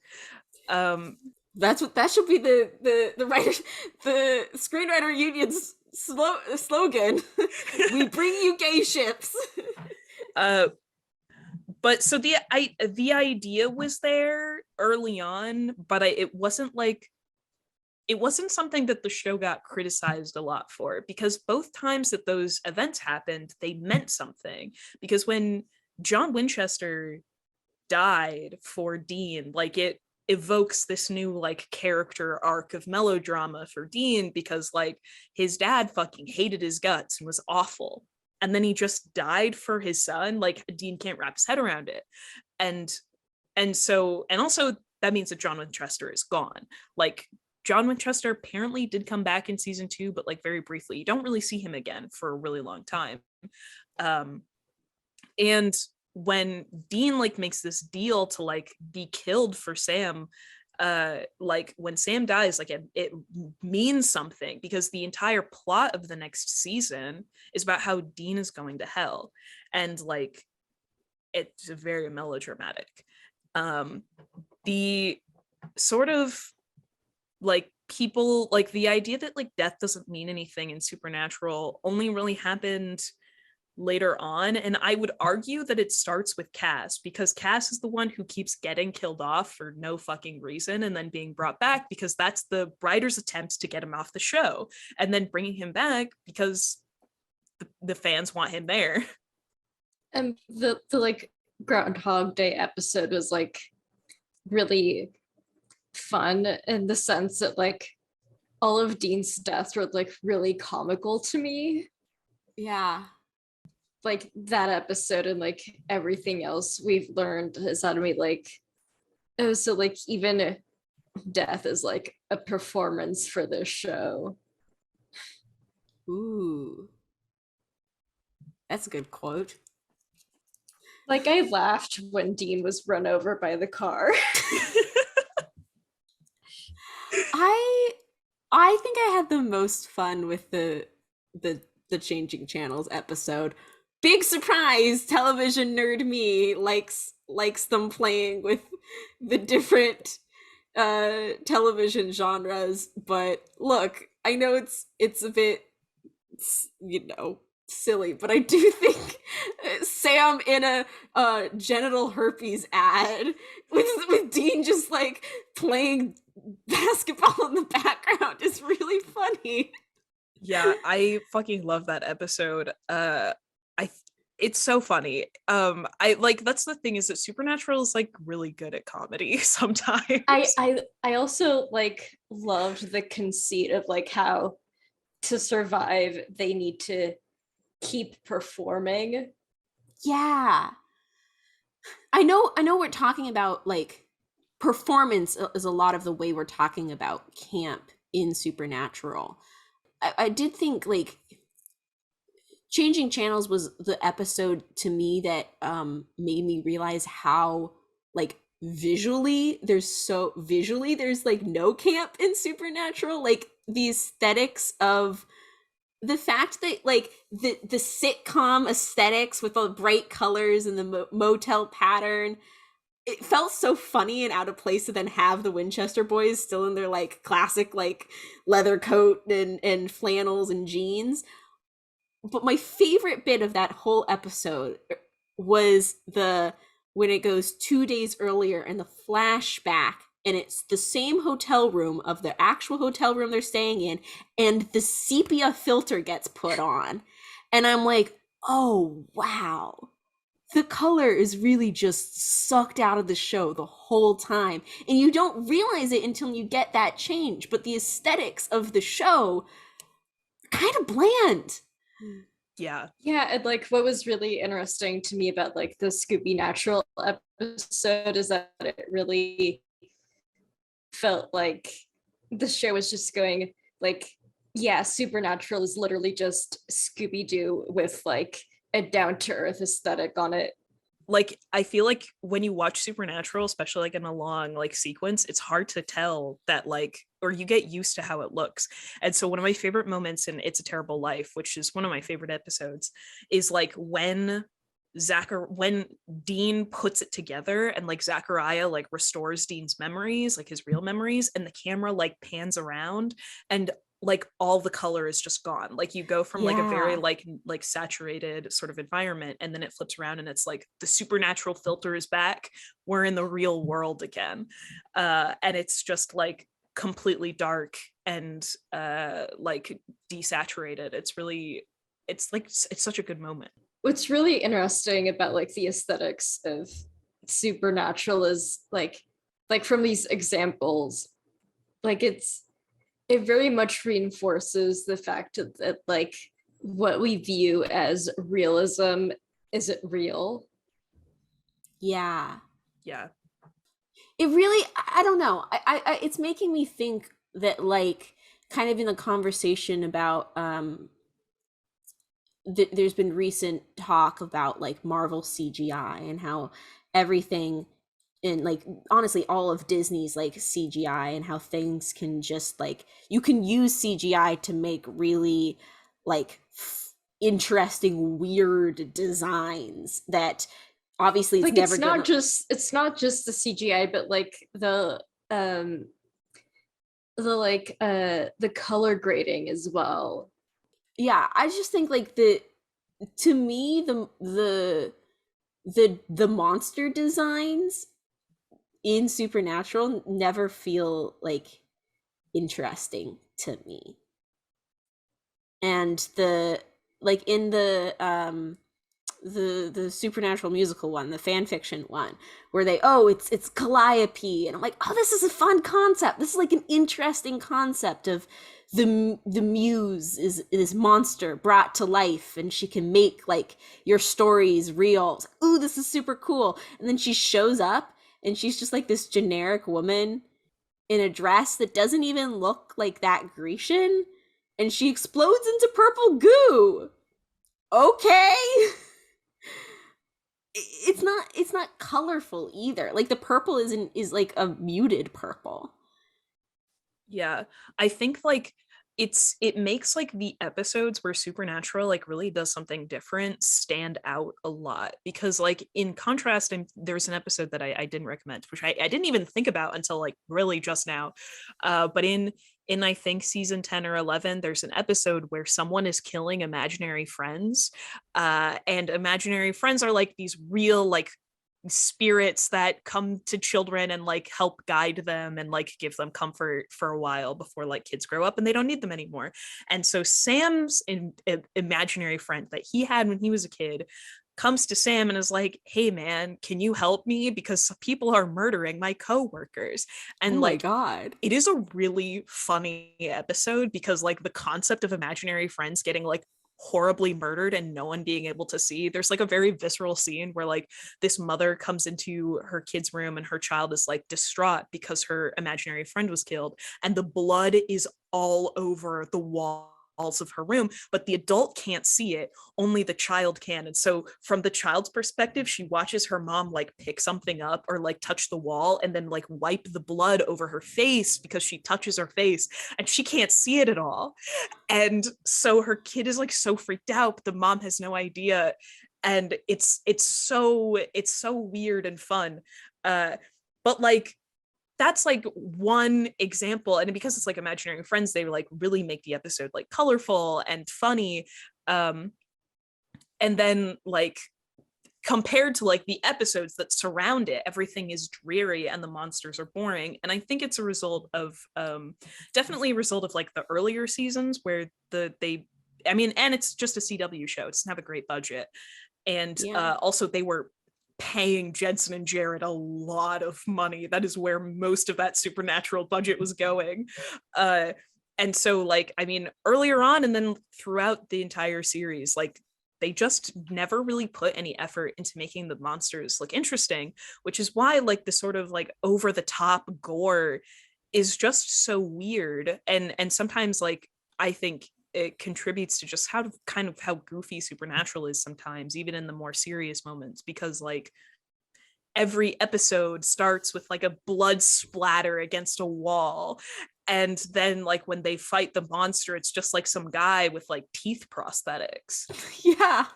S1: That should be the writers, the screenwriter union's slogan. We bring you gay ships.
S3: But so the idea was there early on, but it wasn't something that the show got criticized a lot for, because both times that those events happened, they meant something. Because when John Winchester died for Dean, like it evokes this new like character arc of melodrama for Dean, because like his dad fucking hated his guts and was awful. and then he just died for his son. Like, Dean can't wrap his head around it. And also that means that John Winchester is gone. Like, John Winchester apparently did come back in season 2, but like very briefly. You don't really see him again for a really long time. And when Dean like makes this deal to like be killed for Sam, like when Sam dies, like it means something, because the entire plot of the next season is about how Dean is going to hell, and like it's very melodramatic. The sort of like people, like the idea that like death doesn't mean anything in Supernatural only really happened later on, and I would argue that it starts with Cass, because Cass is the one who keeps getting killed off for no fucking reason and then being brought back, because that's the writer's attempts to get him off the show, and then bringing him back because the fans want him there.
S2: And the like Groundhog Day episode was like really fun in the sense that like all of Dean's deaths were like really comical to me.
S1: Yeah.
S2: Like that episode and like everything else we've learned has had me like, oh, so like even death is like a performance for this show.
S1: Ooh. That's a good quote.
S2: Like I laughed when Dean was run over by the car.
S1: I think I had the most fun with the Changing Channels episode. Big surprise, television nerd me likes them playing with the different television genres, but look, I know it's a bit, silly, but I do think Sam in a genital herpes ad with Dean just like playing basketball in the background is really funny.
S3: Yeah, I fucking love that episode. It's so funny. I like, that's the thing, is that Supernatural is like really good at comedy sometimes.
S2: I also like loved the conceit of like how to survive they need to keep performing.
S1: Yeah. I know we're talking about like performance is a lot of the way we're talking about camp in Supernatural. I did think like Changing Channels was the episode to me that made me realize how like visually there's like no camp in Supernatural. Like the aesthetics of the fact that like the sitcom aesthetics with the bright colors and the motel pattern, it felt so funny and out of place to then have the Winchester boys still in their like classic like leather coat and flannels and jeans. But my favorite bit of that whole episode was when it goes 2 days earlier and the flashback, and it's the same hotel room of the actual hotel room they're staying in, and the sepia filter gets put on. And I'm like, oh, wow. The color is really just sucked out of the show the whole time. And you don't realize it until you get that change. But the aesthetics of the show kind of bland.
S3: Yeah.
S2: Yeah, and like what was really interesting to me about like the Scoobynatural episode is that it really felt like the show was just going like, yeah, Supernatural is literally just Scooby-Doo with like a down-to-earth aesthetic on it.
S3: Like, I feel like when you watch Supernatural, especially like in a long like sequence, it's hard to tell that like, or you get used to how it looks. And so one of my favorite moments in It's a Terrible Life, which is one of my favorite episodes, is like when Dean puts it together and like Zachariah like restores Dean's memories, like his real memories, and the camera like pans around and like all the color is just gone. Like you go from like a very like saturated sort of environment, and then it flips around and it's like the Supernatural filter is back, we're in the real world again, and it's just like completely dark and like desaturated. It's such a good moment.
S2: What's really interesting about like the aesthetics of Supernatural is like from these examples, like it very much reinforces the fact that like what we view as realism isn't real.
S1: Yeah.
S3: Yeah.
S1: It really, I don't know. It's making me think that, like, kind of in the conversation about there's been recent talk about like Marvel CGI and how everything in, like, honestly all of Disney's like CGI, and how things can just, like, you can use CGI to make really like interesting weird designs that obviously it's
S2: Like
S1: never gonna.
S2: it's not just the CGI, but like um the color grading as well.
S1: Yeah, I just think like to me the monster designs in Supernatural never feel like interesting to me. And the, like, in the Supernatural musical one, the fan fiction one, where they, oh, it's Calliope, and I'm like, oh, this is a fun concept. This is like an interesting concept of the muse is this monster brought to life, and she can make like your stories real. Ooh, this is super cool. And then she shows up, and she's just like this generic woman in a dress that doesn't even look like that Grecian, and she explodes into purple goo. Okay. It's not colorful either. Like, the purple is like a muted purple.
S3: Yeah. I think like it makes like the episodes where Supernatural like really does something different stand out a lot, because like in contrast, and there's an episode that I didn't recommend, which I didn't even think about until like really just now, but in I think season 10 or 11, there's an episode where someone is killing imaginary friends, and imaginary friends are like these real like spirits that come to children and like help guide them and like give them comfort for a while before like kids grow up and they don't need them anymore. And so Sam's imaginary friend that he had when he was a kid comes to Sam and is like, hey man, can you help me, because people are murdering my coworkers. And
S1: oh my
S3: like,
S1: god,
S3: it is a really funny episode, because like the concept of imaginary friends getting like horribly murdered and no one being able to see, there's like a very visceral scene where like this mother comes into her kid's room and her child is like distraught because her imaginary friend was killed, and the blood is all over the walls of her room, but the adult can't see it, only the child can. And so from the child's perspective, she watches her mom like pick something up or like touch the wall and then like wipe the blood over her face because she touches her face and she can't see it at all. And so her kid is like so freaked out, but the mom has no idea. And it's so weird and fun. But like that's like one example, and because it's like imaginary friends, they like really make the episode like colorful and funny. And then like compared to like the episodes that surround it, everything is dreary and the monsters are boring. And I think it's a result of definitely a result of like the earlier seasons where and it's just a CW show, it doesn't have a great budget. And also they were paying Jensen and Jared a lot of money. That is where most of that Supernatural budget was going. And so like, I mean, earlier on and then throughout the entire series, like they just never really put any effort into making the monsters look interesting, which is why like the sort of like over the top gore is just so weird. And sometimes like I think it contributes to just how goofy Supernatural is sometimes, even in the more serious moments, because like every episode starts with like a blood splatter against a wall, and then like when they fight the monster, it's just like some guy with like teeth prosthetics.
S1: yeah.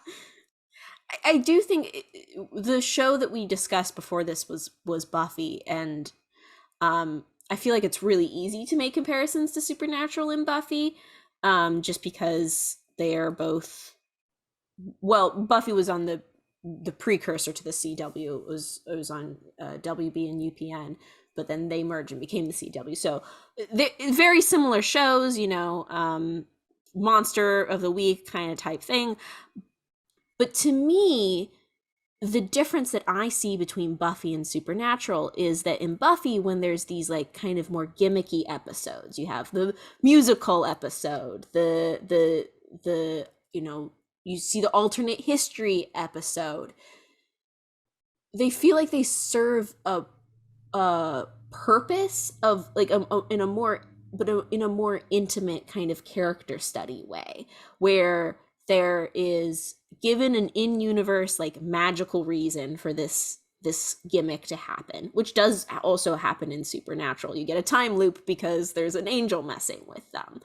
S1: I do think the show that we discussed before this was Buffy, and I feel like it's really easy to make comparisons to Supernatural and Buffy, just because they are both, well, Buffy was on the precursor to the CW. It was on WB and UPN, but then they merged and became the CW. So they're very similar shows, monster of the week kind of type thing. But to me, the difference that I see between Buffy and Supernatural is that in Buffy, when there's these like kind of more gimmicky episodes, you have the musical episode, the you see the alternate history episode. They feel like they serve a purpose of like in a more intimate kind of character study way, where there is given an in-universe like magical reason for this gimmick to happen, which does also happen in Supernatural. You get a time loop because there's an angel messing with them.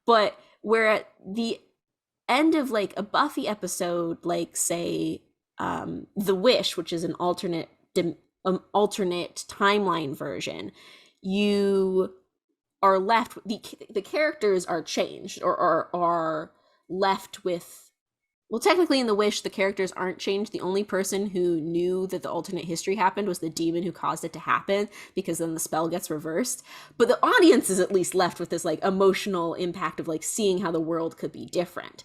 S1: But where at the end of like a Buffy episode, like say The Wish, which is an alternate timeline version, you are left, the characters are changed or are left with, well, technically in The Wish, the characters aren't changed. The only person who knew that the alternate history happened was the demon who caused it to happen, because then the spell gets reversed. But the audience is at least left with this like emotional impact of like seeing how the world could be different.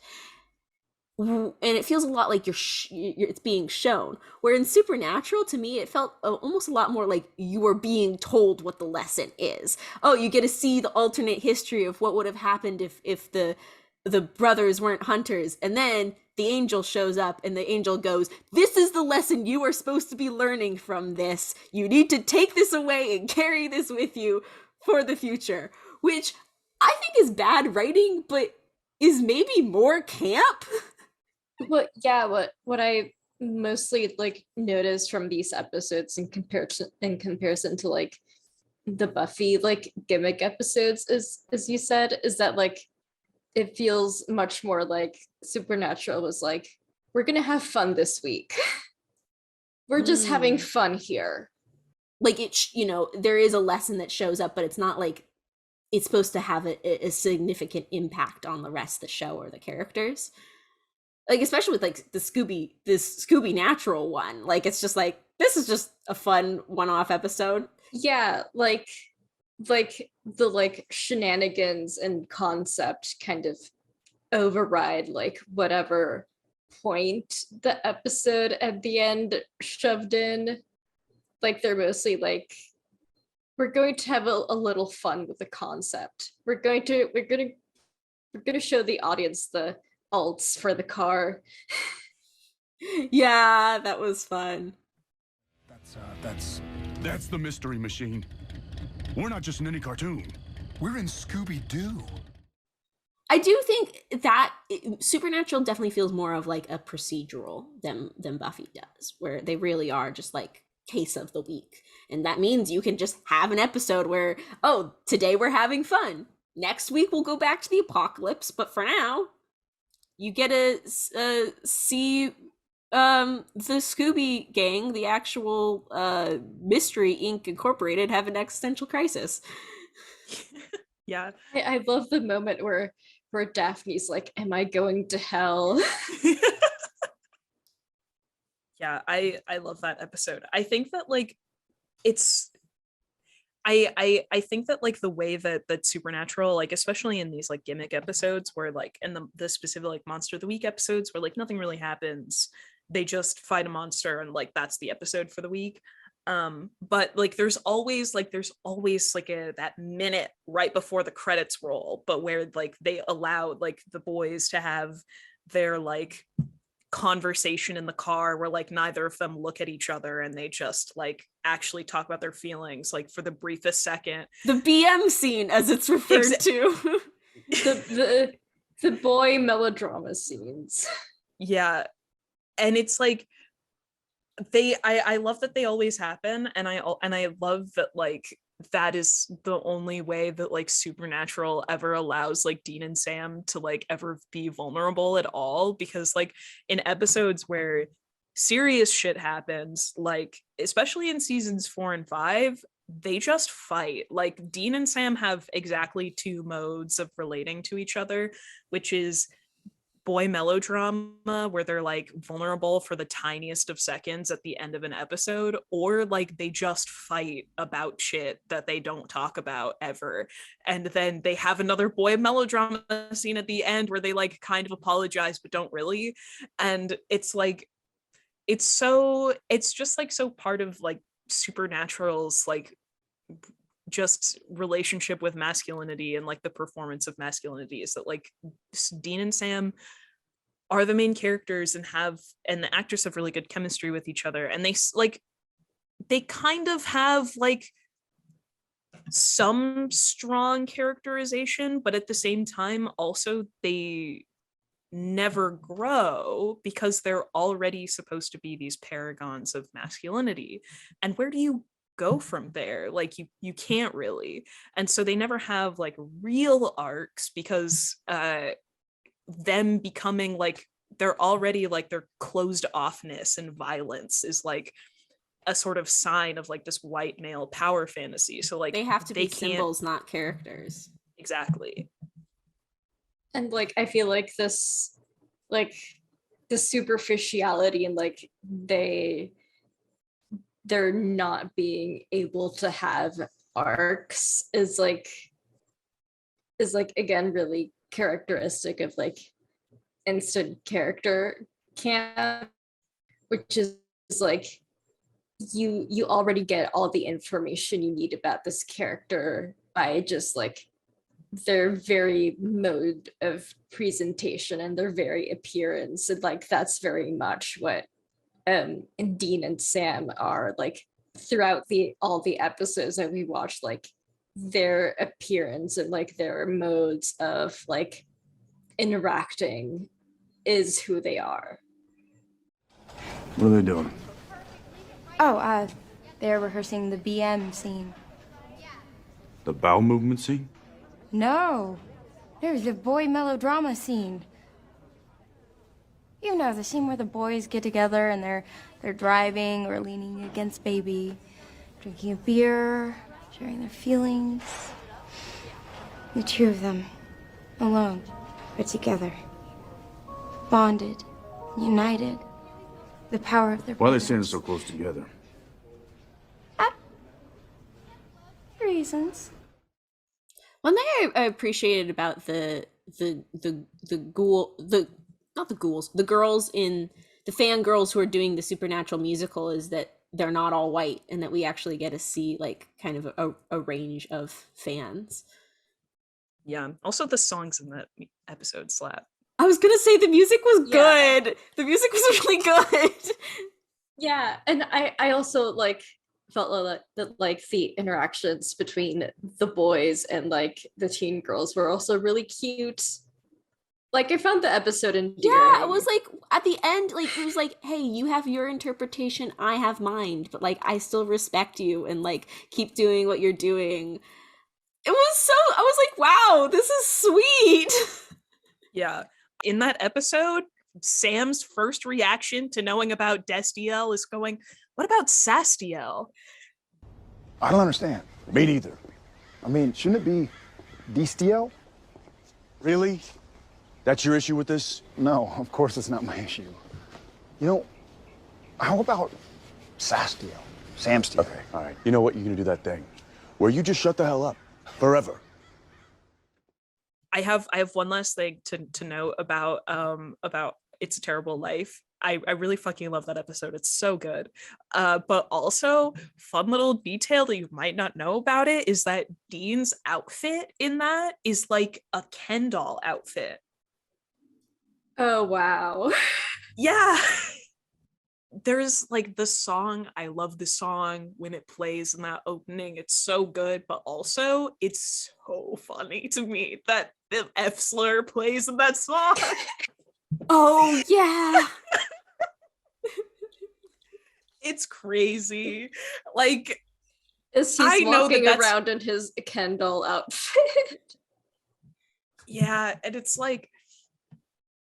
S1: And it feels a lot like it's being shown. Where in Supernatural, to me, it felt almost a lot more like you were being told what the lesson is. Oh, you get to see the alternate history of what would have happened if the brothers weren't hunters, and then the angel shows up and the angel goes, this is the lesson you are supposed to be learning from this. You need to take this away and carry this with you for the future, which I think is bad writing, but is maybe more camp.
S2: Well, yeah, what I mostly like noticed from these episodes in comparison to like the Buffy like gimmick episodes is, as you said, is that like it feels much more like Supernatural was like, we're gonna have fun this week. We're just having fun here.
S1: Like there is a lesson that shows up, but it's not like it's supposed to have a significant impact on the rest of the show or the characters. Like, especially with like this Scoobynatural one, like it's just like, this is just a fun one-off episode.
S2: Yeah, like the like shenanigans and concept kind of override like whatever point the episode at the end shoved in. Like they're mostly like, we're going to have a little fun with the concept. We're gonna show the audience the alts for the car.
S1: Yeah, that was fun.
S6: That's the Mystery Machine. We're not just in any cartoon. We're in Scooby-Doo.
S1: I do think that Supernatural definitely feels more of like a procedural than Buffy does, where they really are just like case of the week. And that means you can just have an episode where, oh, today we're having fun. Next week we'll go back to the apocalypse, but for now, you get to see the Scooby Gang, the actual Mystery Inc. Incorporated, have an existential crisis.
S3: Yeah.
S2: I love the moment where Daphne's like, am I going to hell?
S3: Yeah, I love that episode. I think that like it's I think that like the way that Supernatural, like especially in these like gimmick episodes where like in the specific like Monster of the Week episodes where like nothing really happens, they just fight a monster and like that's the episode for the week. But like there's always like that minute right before the credits roll, but where like they allowed like the boys to have their like conversation in the car where like neither of them look at each other and they just like actually talk about their feelings like for the briefest second.
S1: The BM scene, as it's referred to.
S2: the boy melodrama scenes.
S3: Yeah. And it's like I love that they always happen, and I love that like that is the only way that like Supernatural ever allows like Dean and Sam to like ever be vulnerable at all, because like in episodes where serious shit happens, like especially in seasons 4 and 5, they just fight. Like Dean and Sam have exactly two modes of relating to each other, which is boy melodrama where they're like vulnerable for the tiniest of seconds at the end of an episode, or like they just fight about shit that they don't talk about ever, and then they have another boy melodrama scene at the end where they like kind of apologize but don't really. And it's like it's just like so part of like Supernatural's like just relationship with masculinity and like the performance of masculinity is that like Dean and Sam are the main characters and the actors have really good chemistry with each other, and they kind of have like some strong characterization, but at the same time also they never grow because they're already supposed to be these paragons of masculinity. And where do you go from there? Like you can't really. And so they never have like real arcs because them becoming like they're already like their closed offness and violence is like a sort of sign of like this white male power fantasy. So like
S1: they have to be
S3: can't...
S1: symbols, not characters.
S3: Exactly.
S2: And like I feel like this, like the superficiality and like they're not being able to have arcs is like again really characteristic of like instant character camp, which is like you already get all the information you need about this character by just like their very mode of presentation and their very appearance, and like that's very much what Dean and Sam are like throughout all the episodes that we watched. Like their appearance and like their modes of like interacting is who they are.
S4: What are they doing?
S7: Oh, they're rehearsing the BM scene.
S4: The bowel movement scene?
S7: No, there's the boy melodrama scene. You know, the scene where the boys get together and they're driving or leaning against baby, drinking a beer, sharing their feelings. The two of them, alone, but together. Bonded, united. The power of their
S4: Why are they
S7: presence.
S4: standing so close together?
S7: Reasons.
S1: One thing I appreciated about the girls in the fangirls who are doing the Supernatural musical is that they're not all white, and that we actually get to see like kind of a range of fans.
S3: Yeah. Also the songs in that episode slap.
S1: I was gonna say the music was good. The music was really good.
S2: Yeah, and I also like felt that like the interactions between the boys and like the teen girls were also really cute. Like I found the episode endearing.
S1: Yeah, it was like at the end, like it was like, hey, you have your interpretation, I have mine, but like I still respect you and like keep doing what you're doing. It was so, I was like, wow, this is sweet.
S3: Yeah. In that episode, Sam's first reaction to knowing about Destiel is going, what about Sastiel?
S5: I don't understand. Me neither. I mean, shouldn't it be Destiel?
S8: Really? That's your issue with this?
S5: No, of course it's not my issue. You know, how about Sastiel? Samstiel?
S8: Okay, all right. You know what? You're gonna do that thing where you just shut the hell up forever.
S3: I have one last thing to note about It's a Terrible Life. I really fucking love that episode. It's so good. But also, fun little detail that you might not know about it is that Dean's outfit in that is like a Ken doll outfit.
S2: Oh wow.
S3: Yeah. There's like the song, I love the song when it plays in that opening. It's so good, but also it's so funny to me that the F slur plays in that song.
S1: Oh yeah.
S3: It's crazy. Like,
S2: As
S3: I
S2: he's
S3: know
S2: walking
S3: that's...
S2: around in his Ken doll outfit.
S3: Yeah, and it's like,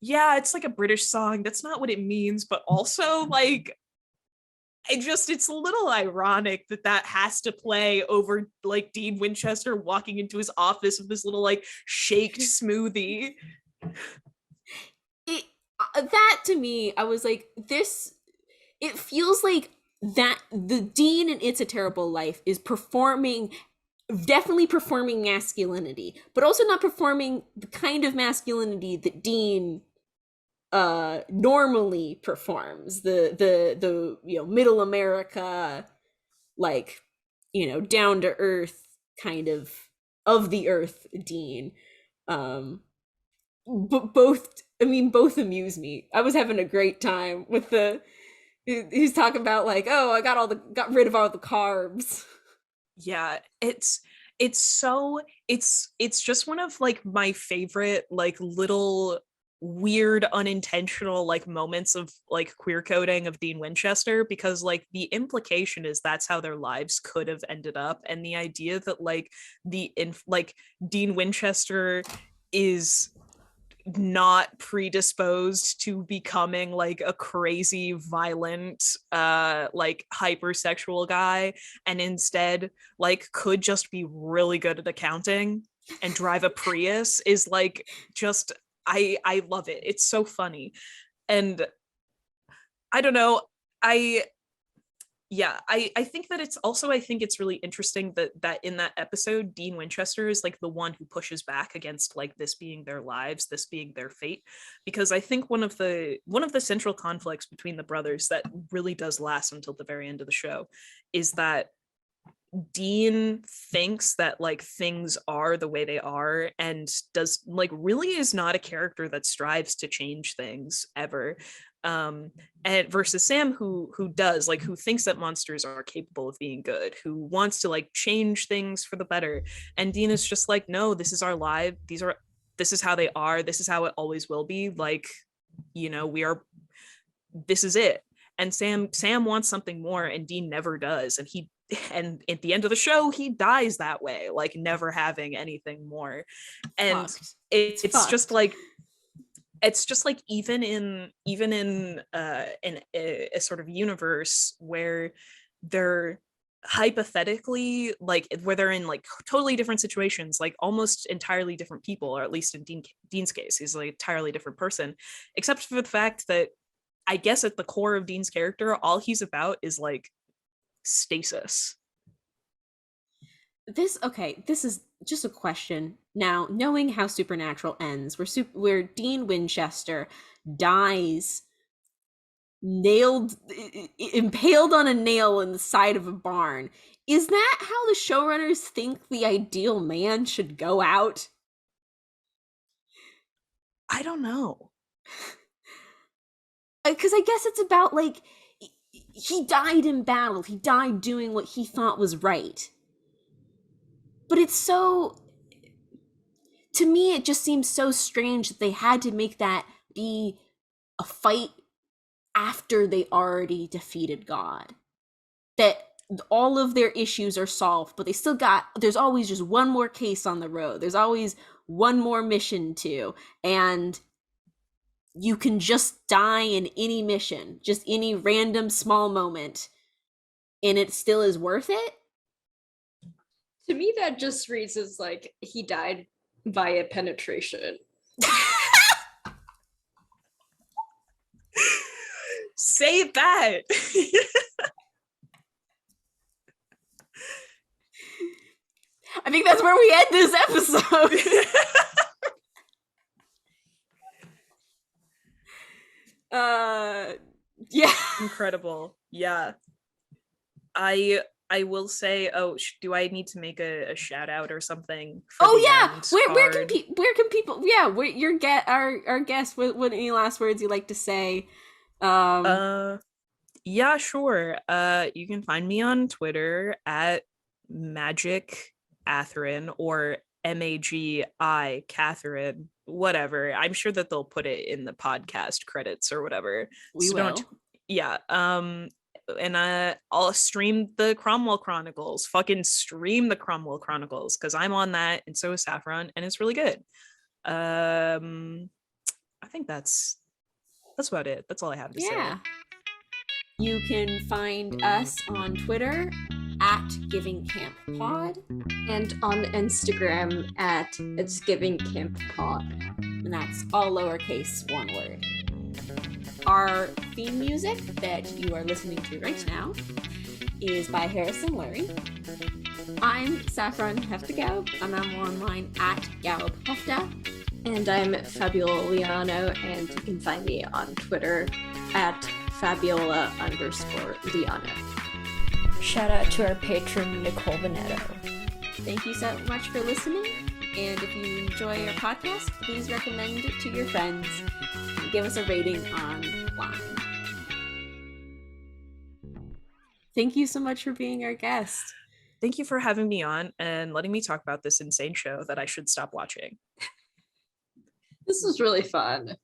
S3: yeah, it's like a British song. That's not what it means, but also like, it's a little ironic that has to play over like Dean Winchester walking into his office with this little like shaked smoothie.
S1: That to me, I was like, this, it feels like that the Dean in It's a Terrible Life is definitely performing masculinity, but also not performing the kind of masculinity that Dean normally performs, the middle America, like, down to earth kind of the earth Dean. But both I mean, both amuse me. I was having a great time with he's talking about like, oh, I got rid of all the carbs.
S3: Yeah, it's just one of like my favorite like little weird unintentional like moments of like queer coding of Dean Winchester, because like the implication is that's how their lives could have ended up, and the idea that like like Dean Winchester is not predisposed to becoming like a crazy violent like hypersexual guy, and instead like could just be really good at accounting and drive a Prius is like just I love it. It's so funny. And I don't know, I think that it's also, I think it's really interesting that in that episode, Dean Winchester is like the one who pushes back against like this being their lives, this being their fate, because I think one of the central conflicts between the brothers that really does last until the very end of the show is that Dean thinks that like things are the way they are, and does like really is not a character that strives to change things ever, and versus Sam who does, like, who thinks that monsters are capable of being good, who wants to like change things for the better. And Dean is just like, no, this is our life, this is how they are, this is how it always will be, like, you know, this is it. And Sam wants something more, and Dean never does, and at the end of the show he dies that way, like never having anything more. And it's just like even in a sort of universe where they're hypothetically like, where they're in like totally different situations, like almost entirely different people, or at least in Dean's case he's like an entirely different person, except for the fact that I guess at the core of Dean's character all he's about is like stasis.
S1: This is just a question now, knowing how Supernatural ends, where Dean Winchester dies impaled on a nail in the side of a barn. Is that how the showrunners think the ideal man should go out?
S3: I don't know,
S1: because I guess it's about like, he died in battle, he died doing what he thought was right. But it's so, to me, it just seems so strange that they had to make that be a fight after they already defeated God. That all of their issues are solved, but there's always just one more case on the road. There's always one more mission to, and you can just die in any mission, just any random small moment, and it still is worth it.
S2: To me, that just reads as like he died via penetration.
S3: Say that.
S1: I think that's where we end this episode. Yeah.
S3: Incredible. Yeah. I will say, do I need to make a shout out or something?
S1: Where can people? Yeah, our guest. What any last words you'd like to say?
S3: Yeah, sure. You can find me on Twitter at Magic Catherine, or MAGI Catherine, whatever. I'm sure that they'll put it in the podcast credits or whatever.
S1: We will.
S3: Yeah. And I'll stream the Cromwell Chronicles. Fucking stream the Cromwell Chronicles, because I'm on that, and so is Saffron, and it's really good. I think that's about it. That's all I have to say.
S1: You can find us on Twitter at Giving Camp Pod,
S2: and on Instagram at It's Giving Camp Pod,
S1: and that's all lowercase, one word. Our theme music that you are listening to right now is by Harrison Lurie. I'm Saffron Heftegau, and I'm online at GalopHefta.
S2: And I'm Fabiola Liano, and you can find me on Twitter at Fabiola_Liano.
S7: Shout out to our patron, Nicole Veneto.
S1: Thank you so much for listening, And if you enjoy our podcast, please recommend it to your friends. Give us a rating online. Thank you so much for being our guest.
S3: Thank you for having me on and letting me talk about this insane show that I should stop watching.
S2: This was really fun.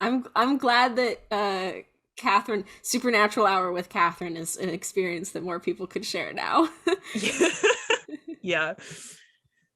S1: I'm glad that Catherine, Supernatural Hour with Catherine is an experience that more people could share now.
S3: Yeah.